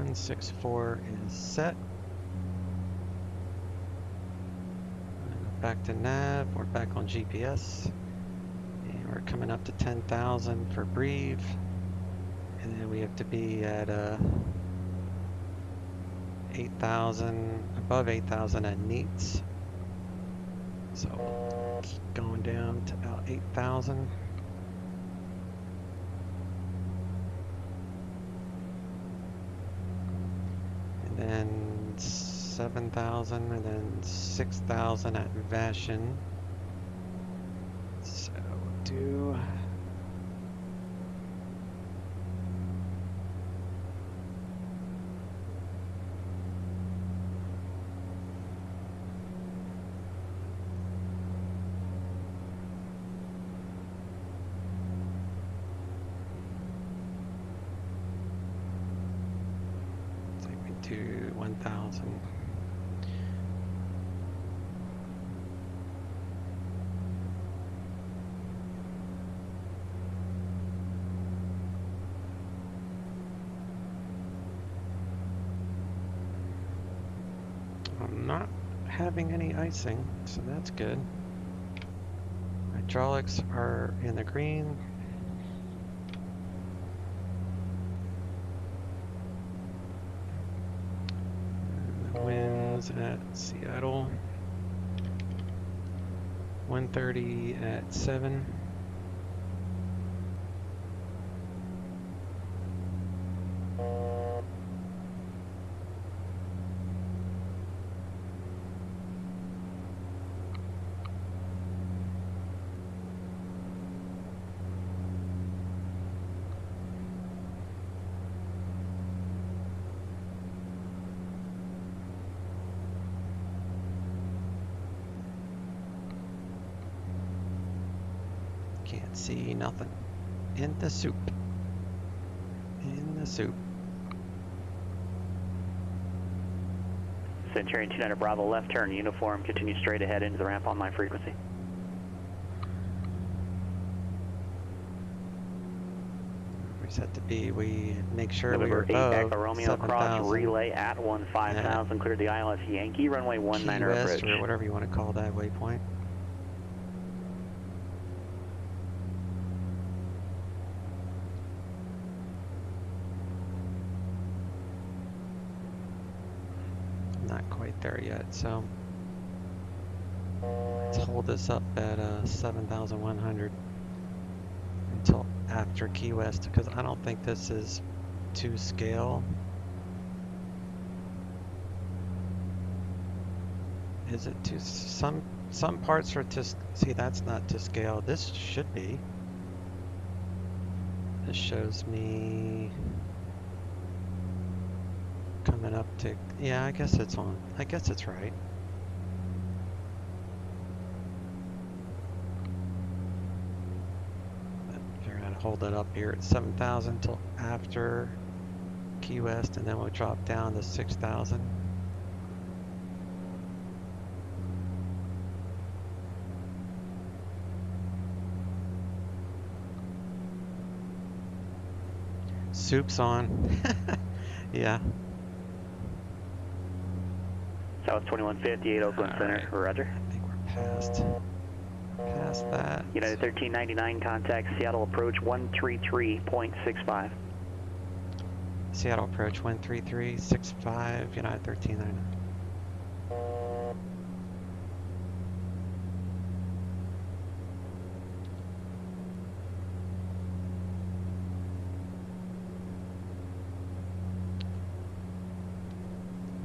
164 is set. Back to nav, we're back on GPS. And we're coming up to 10,000 for breathe. And then we have to be at 8,000, above 8,000 at neats. So keep going down to about 8,000. And then 7,000 and then 6,000 at Vashon. So we'll do to 1,000. I'm not having any icing, so that's good. Hydraulics are in the green. Winds at Seattle, 130 at 7. Can't see nothing. In the soup. In the soup. Centurion 29 Bravo, left turn, uniform, continue straight ahead into the ramp on my frequency. We set to be, we make sure November we are 8 above Echo Romeo, 7,000. cross relay at 15,000, clear the ILS Yankee, runway 19 Key West, approach. or whatever you want to call that waypoint. Not quite there yet, so let's hold this up at 7,100 until after Key West, because I don't think this is to scale. Is it to some parts are to see? That's not to scale. This should be. This shows me coming up to, yeah, I guess it's on. I guess it's right. Figure out how to hold it up here at 7,000 till after Key West, and then we'll drop down to 6,000. Soup's on. Yeah. South 2158 Oakland Center, roger. I think we're past that. United 1399, contact Seattle approach 133.65. Seattle approach 13365, United 1399.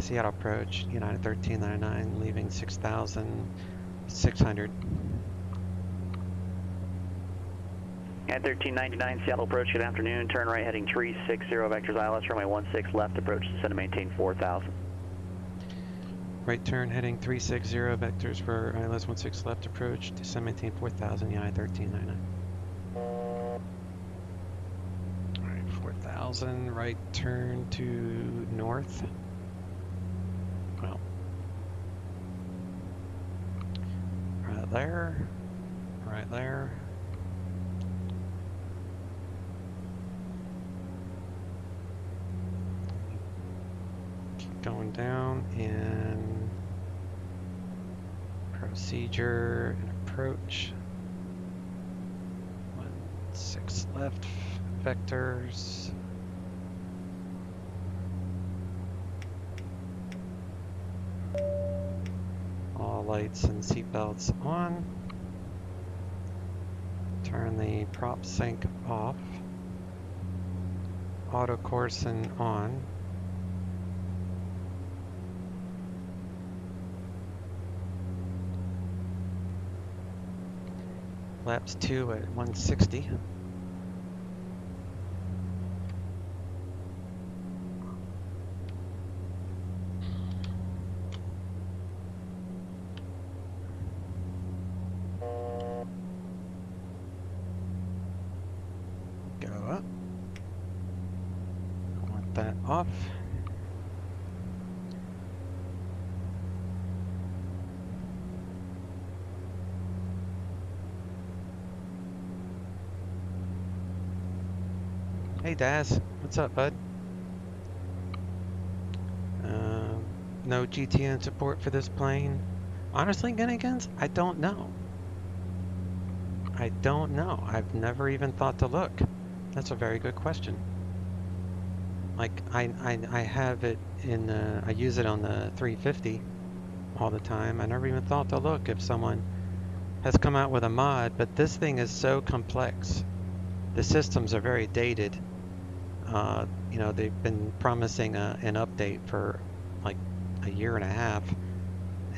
Seattle approach, United 1399, leaving 6,600. At 1399, Seattle approach, good afternoon. Turn right heading 360, vectors ILS, runway 16 left, approach, descend to maintain 4,000. Right turn heading 360, vectors for ILS 16 left, approach, descend maintain 4,000, United 1399. Alright, 4,000, right turn to north. Well, right there, right there. going down in procedure and approach. 16 left vectors. All lights and seatbelts on. Turn the prop sync off. Auto coursing on. Laps 2 at 160. Go up. I want that off. Hey Daz, what's up, bud? No GTN support for this plane. Honestly, Gunnigans, I don't know. I don't know. I've never even thought to look. That's a very good question. Like, I have it in, I use it on the 350 all the time. I never even thought to look if someone has come out with a mod, but this thing is so complex. The systems are very dated. You know, they've been promising an update for like a year and a half,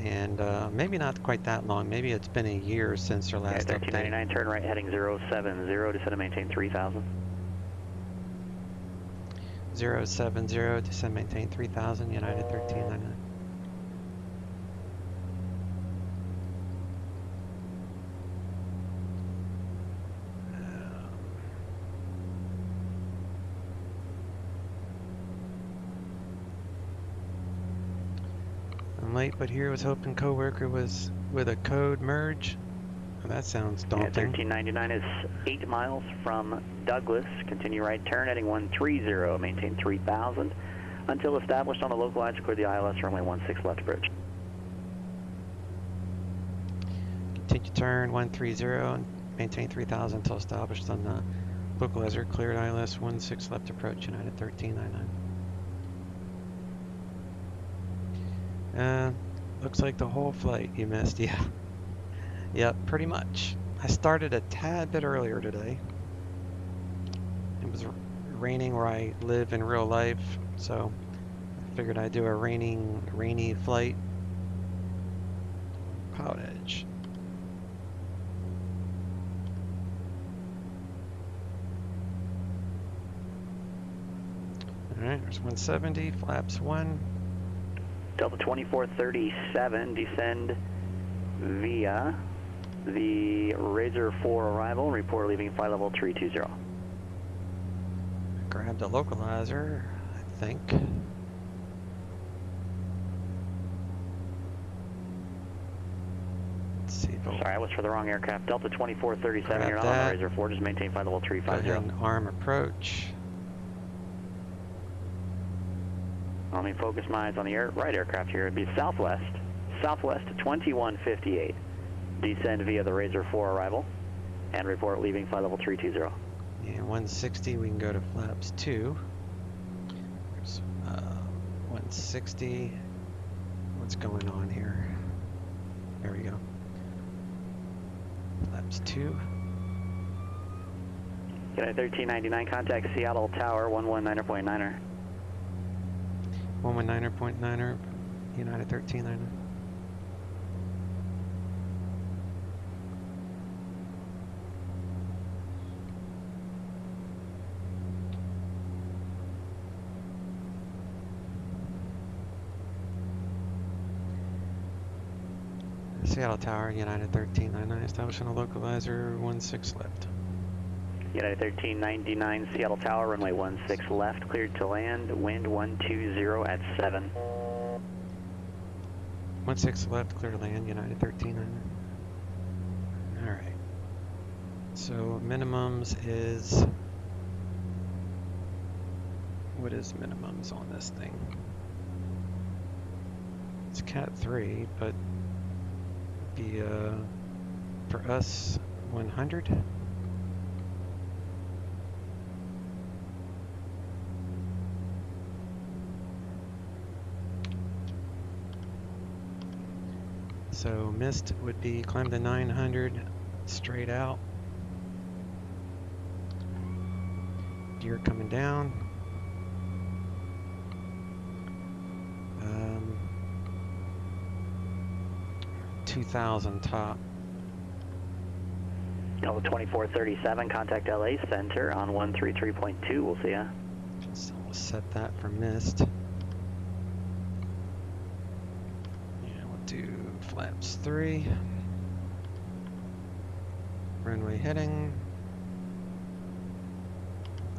and maybe not quite that long. Maybe it's been a year since their last update. 1399, turn right heading 070, descend and maintain 3000. 070, descend maintain 3000, United 1399. I'm late, but here was hoping coworker was with a code merge. Oh, that sounds daunting. 1399 is 8 miles from Douglas. Continue right turn heading 130, maintain 3000 until established on the localizer. Clear the ILS runway 16 left approach. Continue turn 130 and maintain 3000 until established on the localizer. Cleared ILS 16 left approach, United 1399. Looks like the whole flight you missed, yeah. Yep, pretty much. I started a tad bit earlier today. It was raining where I live in real life, so I figured I'd do a rainy flight. PilotEdge. Alright, there's 170, flaps 1. Delta 2437, descend via the Razor 4 arrival, report leaving flight level 320. Grabbed a localizer, I think. Let's see if Sorry, I was for the wrong aircraft. Delta 2437, Grab you're not that. on the Razor 4, just maintain flight level Go 350. ahead and arm approach. Let me focus my eyes on the right aircraft here. It'd be southwest 2158. Descend via the Razor 4 arrival and report leaving flight level 320. Yeah, 160, we can go to flaps 2. There's 160. What's going on here? There we go. Flaps 2. United 1399, contact Seattle Tower 119.9er. 119.9er, United 1399. Seattle Tower, United 1399, establishing a localizer 16 left. United 1399, Seattle Tower, runway 16 left, cleared to land, wind 120 at 7. 16 left, clear to land, United 1399. Alright. So minimums is... What is minimums on this thing? It's Cat 3, but be for us 100. So mist would be climb the 900 straight out. Deer coming down. 2000 top. Delta 2437, contact LA Center on 133.2. We'll see ya. So we'll set that for mist. And we'll do flaps 3. Runway heading.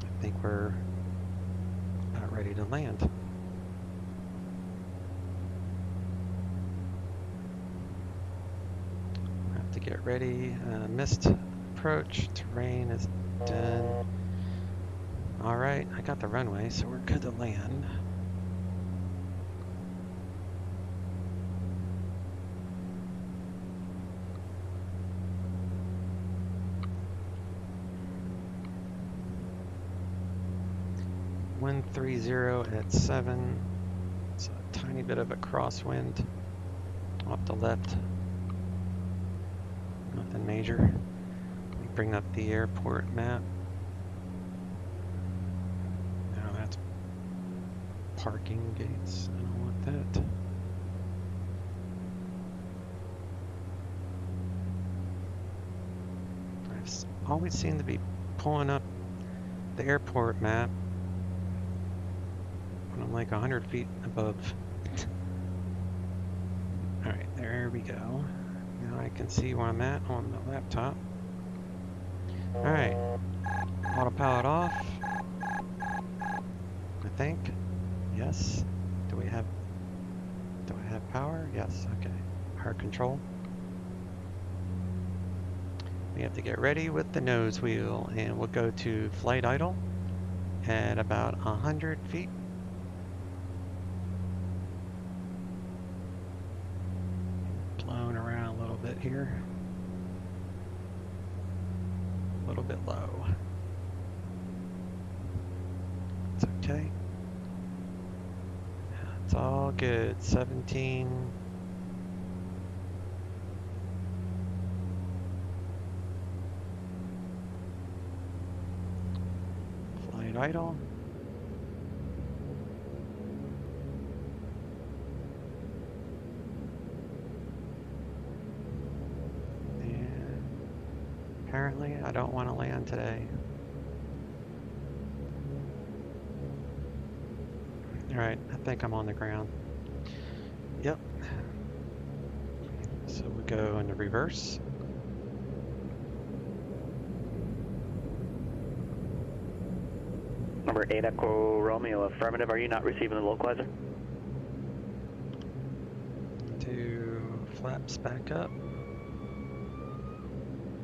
I think we're about ready to land. Have to get ready. Mist approach. Terrain is done. All right, I got the runway, so we're good to land. Wind 30 at 7. It's a tiny bit of a crosswind off the left. Nothing major. Let me bring up the airport map. Now that's parking gates. I don't want that. I've always seem to be pulling up the airport map when I'm like 100 feet above. Alright, there we go. Now I can see where I'm at on the laptop. Alright, autopilot off. I think. Yes. Do I have power? Yes, okay. Power control. We have to get ready with the nose wheel, and we'll go to flight idle at about 100 feet. Blown around a little bit here. A little bit low. It's okay. It's all good. 17. Flight idle. And apparently I don't want to land today. Alright, I think I'm on the ground. Yep. So we go into reverse. Number 8 Echo Romeo, affirmative. Are you not receiving the localizer? Do flaps back up.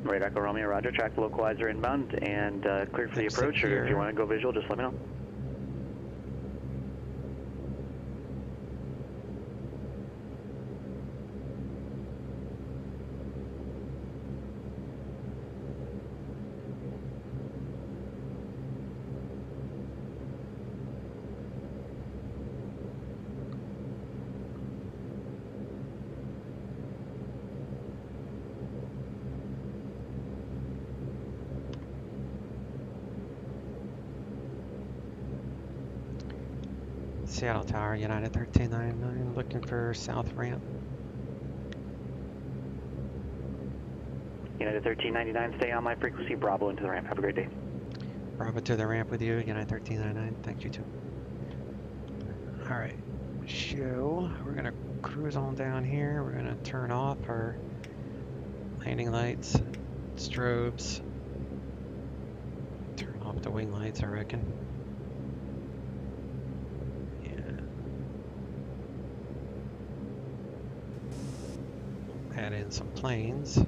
Right Echo Romeo, roger. Track the localizer inbound and clear for the Exit approach, or if you here. want to go visual, just let me know. Seattle Tower, United 1399, looking for south ramp. United 1399, stay on my frequency, Bravo into the ramp. Have a great day. Bravo to the ramp with you, United 1399. Thank you too. Alright, so we're gonna cruise on down here. We're gonna turn off our landing lights, strobes, turn off the wing lights, I reckon. Add in some planes.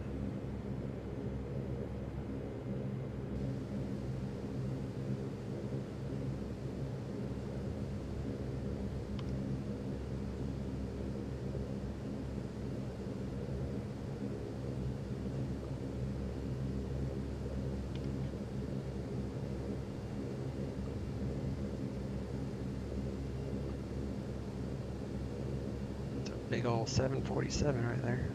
Big old 747 right there.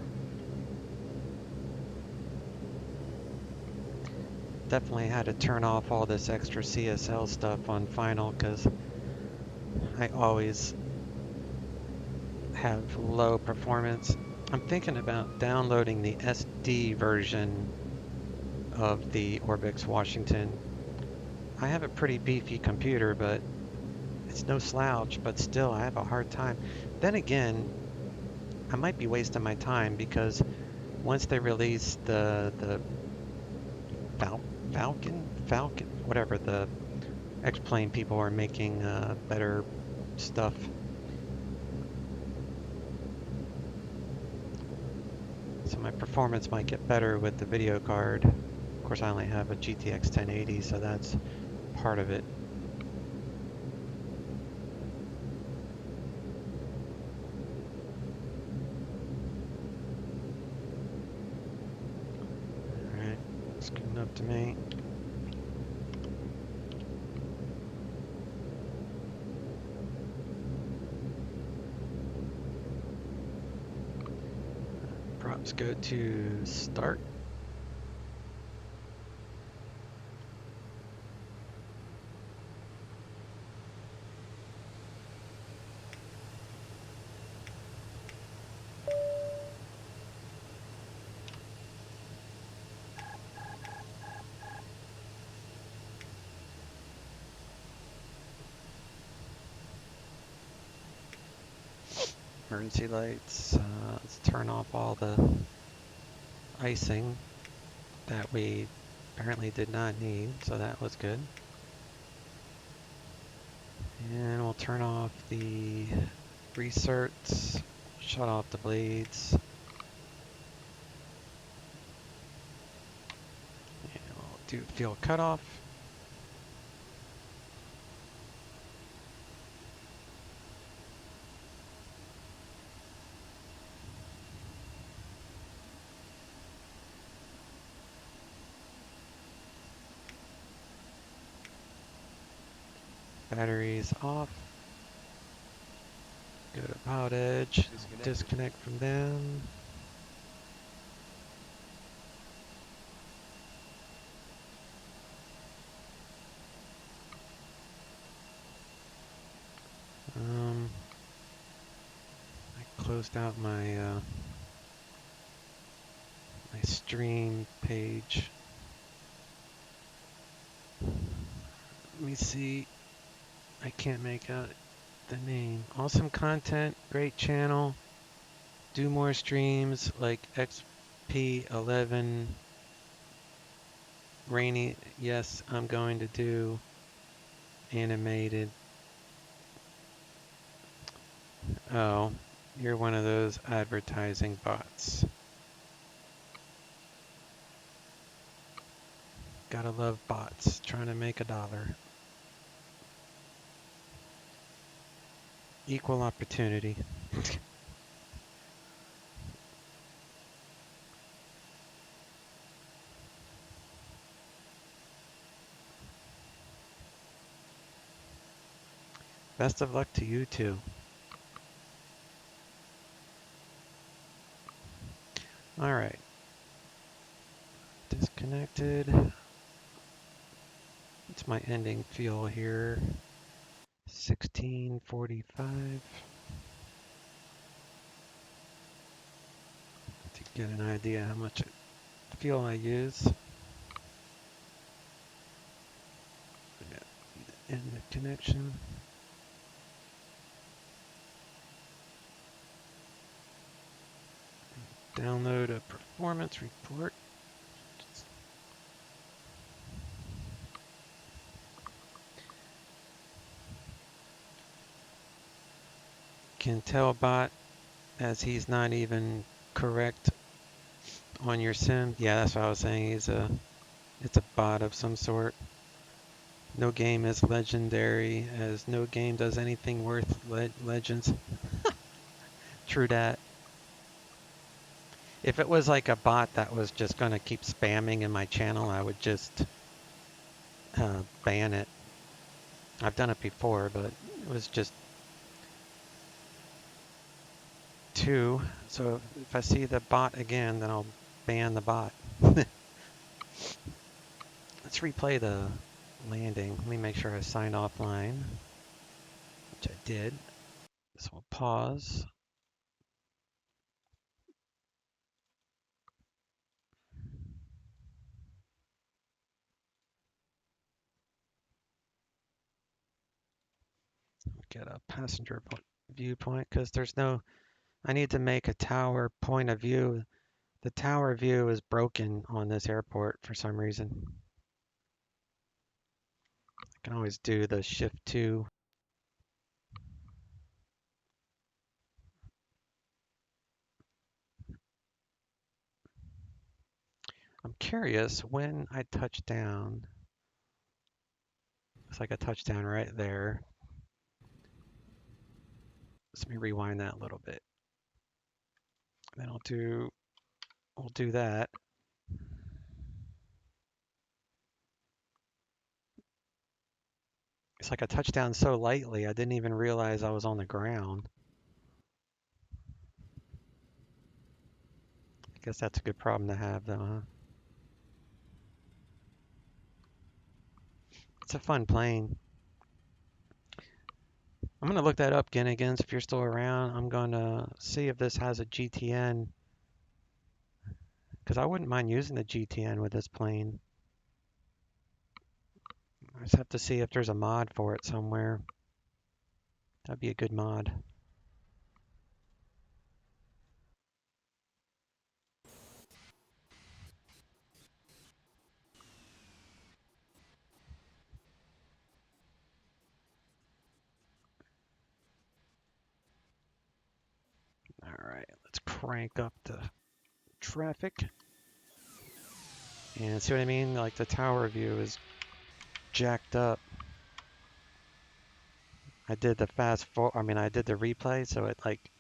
Definitely had to turn off all this extra CSL stuff on final because I always have low performance. I'm thinking about downloading the SD version of the Orbix Washington. I have a pretty beefy computer, but it's no slouch, but still I have a hard time. Then again, I might be wasting my time because once they release the Falcon, whatever, the X-Plane people are making better stuff. So my performance might get better with the video card. Of course, I only have a GTX 1080, so that's part of it. Alright, that's good enough to me. Props go to start. Emergency lights. Let's turn off all the icing that we apparently did not need, so that was good. And we'll turn off the recerts, shut off the blades. And we'll do fuel cutoff. Batteries off. Go to PilotEdge. Disconnect from them. I closed out my my stream page. Let me see. I can't make out the name. Awesome content, great channel. Do more streams like XP11. Rainy, yes, I'm going to do animated. Oh, you're one of those advertising bots. Gotta love bots trying to make $1. Equal opportunity. Best of luck to you too. All right. Disconnected. It's my ending fuel here. 1645. To get an idea how much fuel I use. End the connection. Download a performance report. Can tell bot as he's not even correct on your sim. Yeah, that's what I was saying. It's a bot of some sort. No game is legendary, as no game does anything worth legends. True that. If it was like a bot that was just going to keep spamming in my channel, I would just ban it. I've done it before, but it was just 2. So if I see the bot again, then I'll ban the bot. Let's replay the landing. Let me make sure I signed offline, which I did. So we'll pause. Get a passenger viewpoint because there's no, I need to make a tower point of view. The tower view is broken on this airport for some reason. I can always do the shift 2. I'm curious when I touch down. It's like a touchdown right there. Let me rewind that a little bit. Then we'll do that. It's like a touchdown so lightly, I didn't even realize I was on the ground. I guess that's a good problem to have though, huh? It's a fun plane. I'm gonna look that up, Ginnigans, if you're still around. I'm gonna see if this has a GTN, because I wouldn't mind using the GTN with this plane. I just have to see if there's a mod for it somewhere. That'd be a good mod. All right, let's crank up the traffic. And see what I mean? Like the tower view is jacked up. I did the I did the replay, so it like,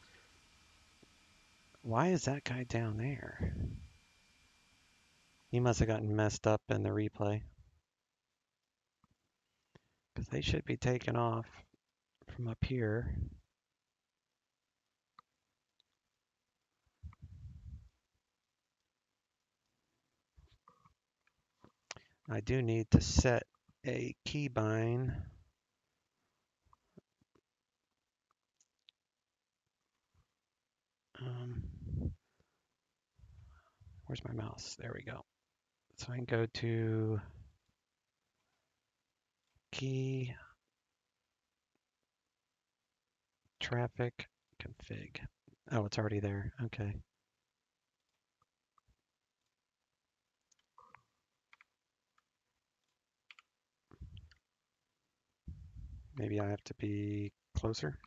why is that guy down there? He must have gotten messed up in the replay. Because they should be taking off from up here. I do need to set a keybind. Where's my mouse? There we go. So I can go to key, traffic, config. Oh, it's already there. Okay. Maybe I have to be closer.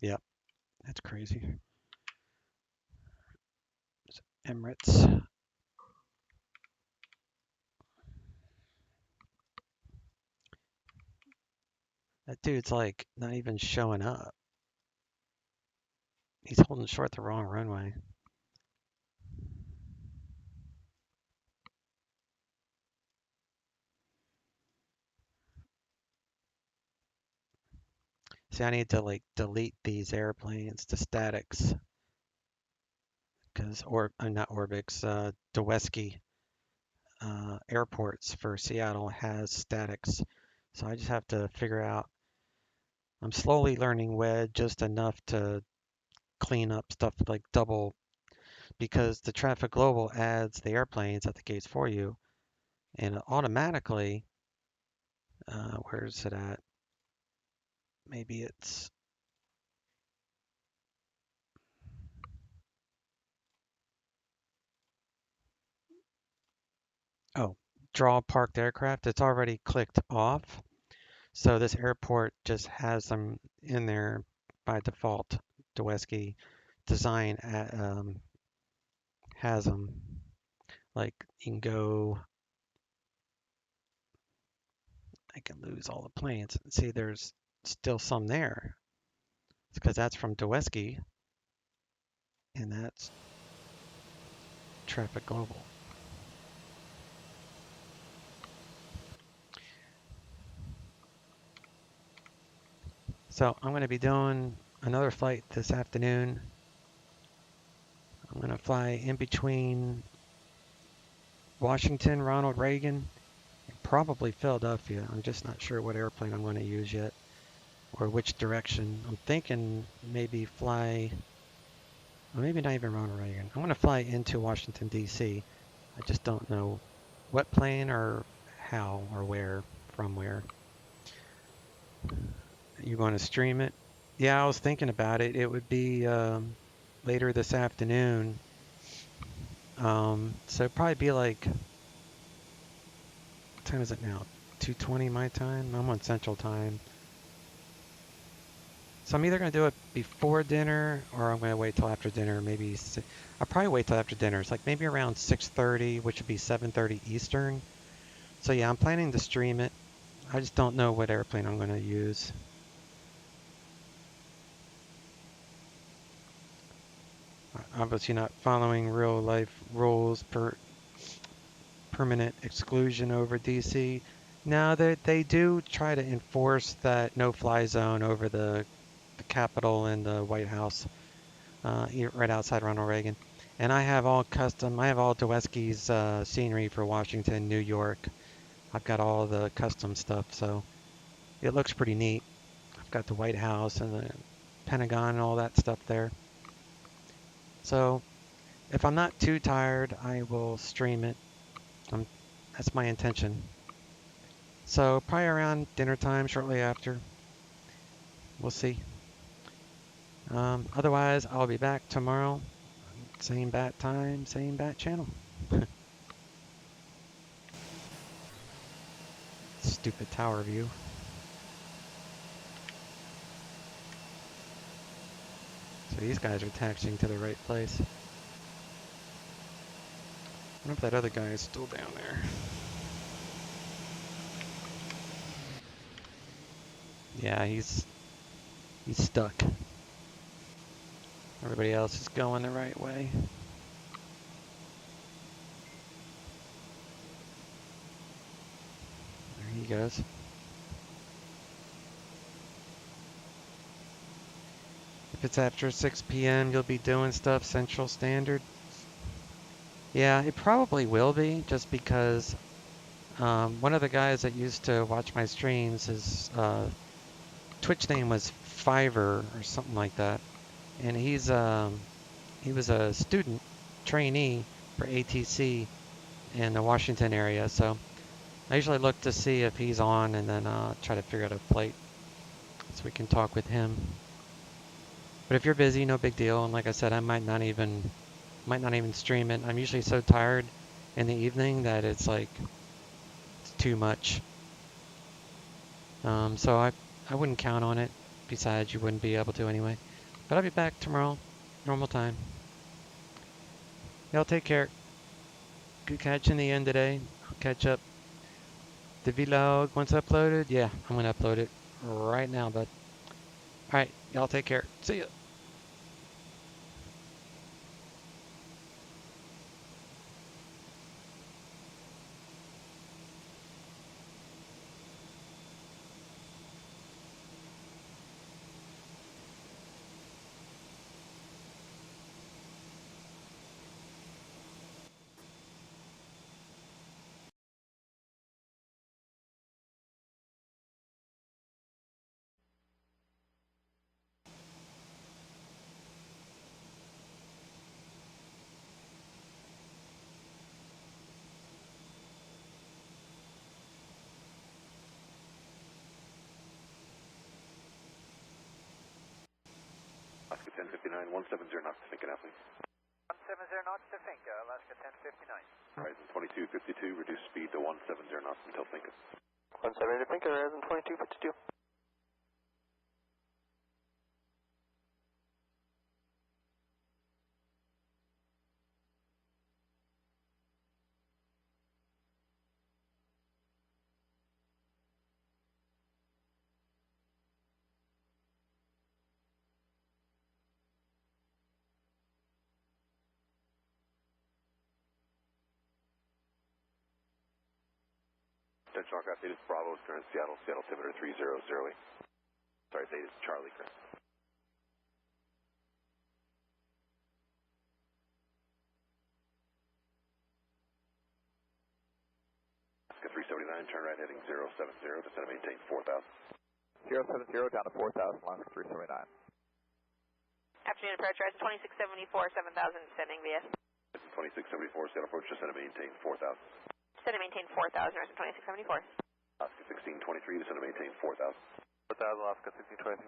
Yep, that's crazy. Emirates. That dude's like not even showing up. He's holding short the wrong runway. See, I need to like delete these airplanes to statics. Because, not Orbix, Doweski airports for Seattle has statics. So I just have to figure out, I'm slowly learning WED just enough to clean up stuff like double, because the Traffic Global adds the airplanes at the gates for you, and automatically, where's it at? Maybe it's, oh, draw parked aircraft. It's already clicked off. So this airport just has them in there by default. Doweski design has them. Like you can go, I can lose all the planes. See, there's still some there. It's because that's from Doweski, and that's Traffic Global. So I'm going to be doing another flight this afternoon. I'm going to fly in between Washington, Ronald Reagan, and probably Philadelphia. I'm just not sure what airplane I'm going to use yet or which direction. I'm thinking maybe fly, or maybe not even Ronald Reagan. I'm going to fly into Washington, D.C. I just don't know what plane or how or where, from where. You going to stream it? Yeah, I was thinking about it. It would be later this afternoon. So it'd probably be like, what time is it now? 2:20 my time? I'm on Central Time. So I'm either going to do it before dinner or I'm going to wait till after dinner. Maybe I'll probably wait till after dinner. It's like maybe around 6:30, which would be 7:30 Eastern. So yeah, I'm planning to stream it. I just don't know what airplane I'm going to use. Obviously not following real life rules per permanent exclusion over DC. Now they do try to enforce that no-fly zone over the Capitol and the White House, right outside Ronald Reagan. And I have all Dweski's scenery for Washington, New York. I've got all the custom stuff, so it looks pretty neat. I've got the White House and the Pentagon and all that stuff there. So if I'm not too tired, I will stream it. That's my intention. So probably around dinner time, shortly after. We'll see. Otherwise, I'll be back tomorrow. Same bat time, same bat channel. Stupid tower view. So these guys are taxiing to the right place. I wonder if that other guy is still down there. Yeah, he's stuck. Everybody else is going the right way. There he goes. If it's after 6 p.m., you'll be doing stuff Central Standard. Yeah, it probably will be, just because one of the guys that used to watch my streams, his Twitch name was Fiverr or something like that, and he was a student trainee for ATC in the Washington area. So I usually look to see if he's on, and then try to figure out a flight so we can talk with him. But if you're busy, no big deal. And like I said, I might not even stream it. I'm usually so tired in the evening that it's like it's too much. So I wouldn't count on it. Besides, you wouldn't be able to anyway. But I'll be back tomorrow, normal time. Y'all take care. Good catch in the end today. I'll catch up. The vlog once uploaded, yeah, I'm gonna upload it right now, bud. All right, y'all take care. See ya. Alaska 1059, 170 knots to Finca now, please. 170 knots to Finca, Alaska 1059. Horizon 2252, reduce speed to 170 knots until Finca. 170 to Finca, Horizon 2252. Attention aircraft, Zeta Bravo, current Seattle, altimeter 3008. Sorry, Zeta Charlie, current. turn right heading 070, descend and maintain 4,000. 070 down to 4,000, Alaska 379. Afternoon approach, rise 2674, 7000, descending VS. 2674, Seattle approach, descend and maintain 4,000. Descend and maintain 4000, rise 2674. Alaska 1623, descend and maintain 4,000. 4,000, Alaska 1623.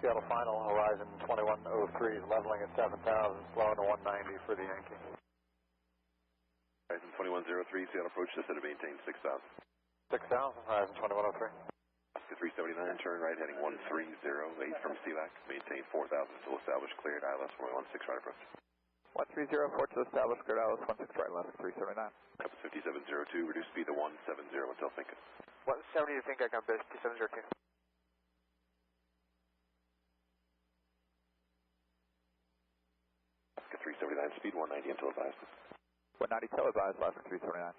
Seattle final, horizon 2103, leveling at 7,000, slowing to 190 for the Yankee. Horizon 2103, Seattle approach, descend and maintain 6,000. 6,000, horizon 2103. Alaska 379, turn right heading 1308 from CLAC, maintain 4,000 until established, cleared, ILS 416 right approach. 1304 to establish, cleared ILS 16 right, Alaska 379. Compass 5702, reduce speed to 170 until thinking. 170 to think I compass 2702. Alaska 379, speed 190 until advised. 190 till advised, Alaska 379.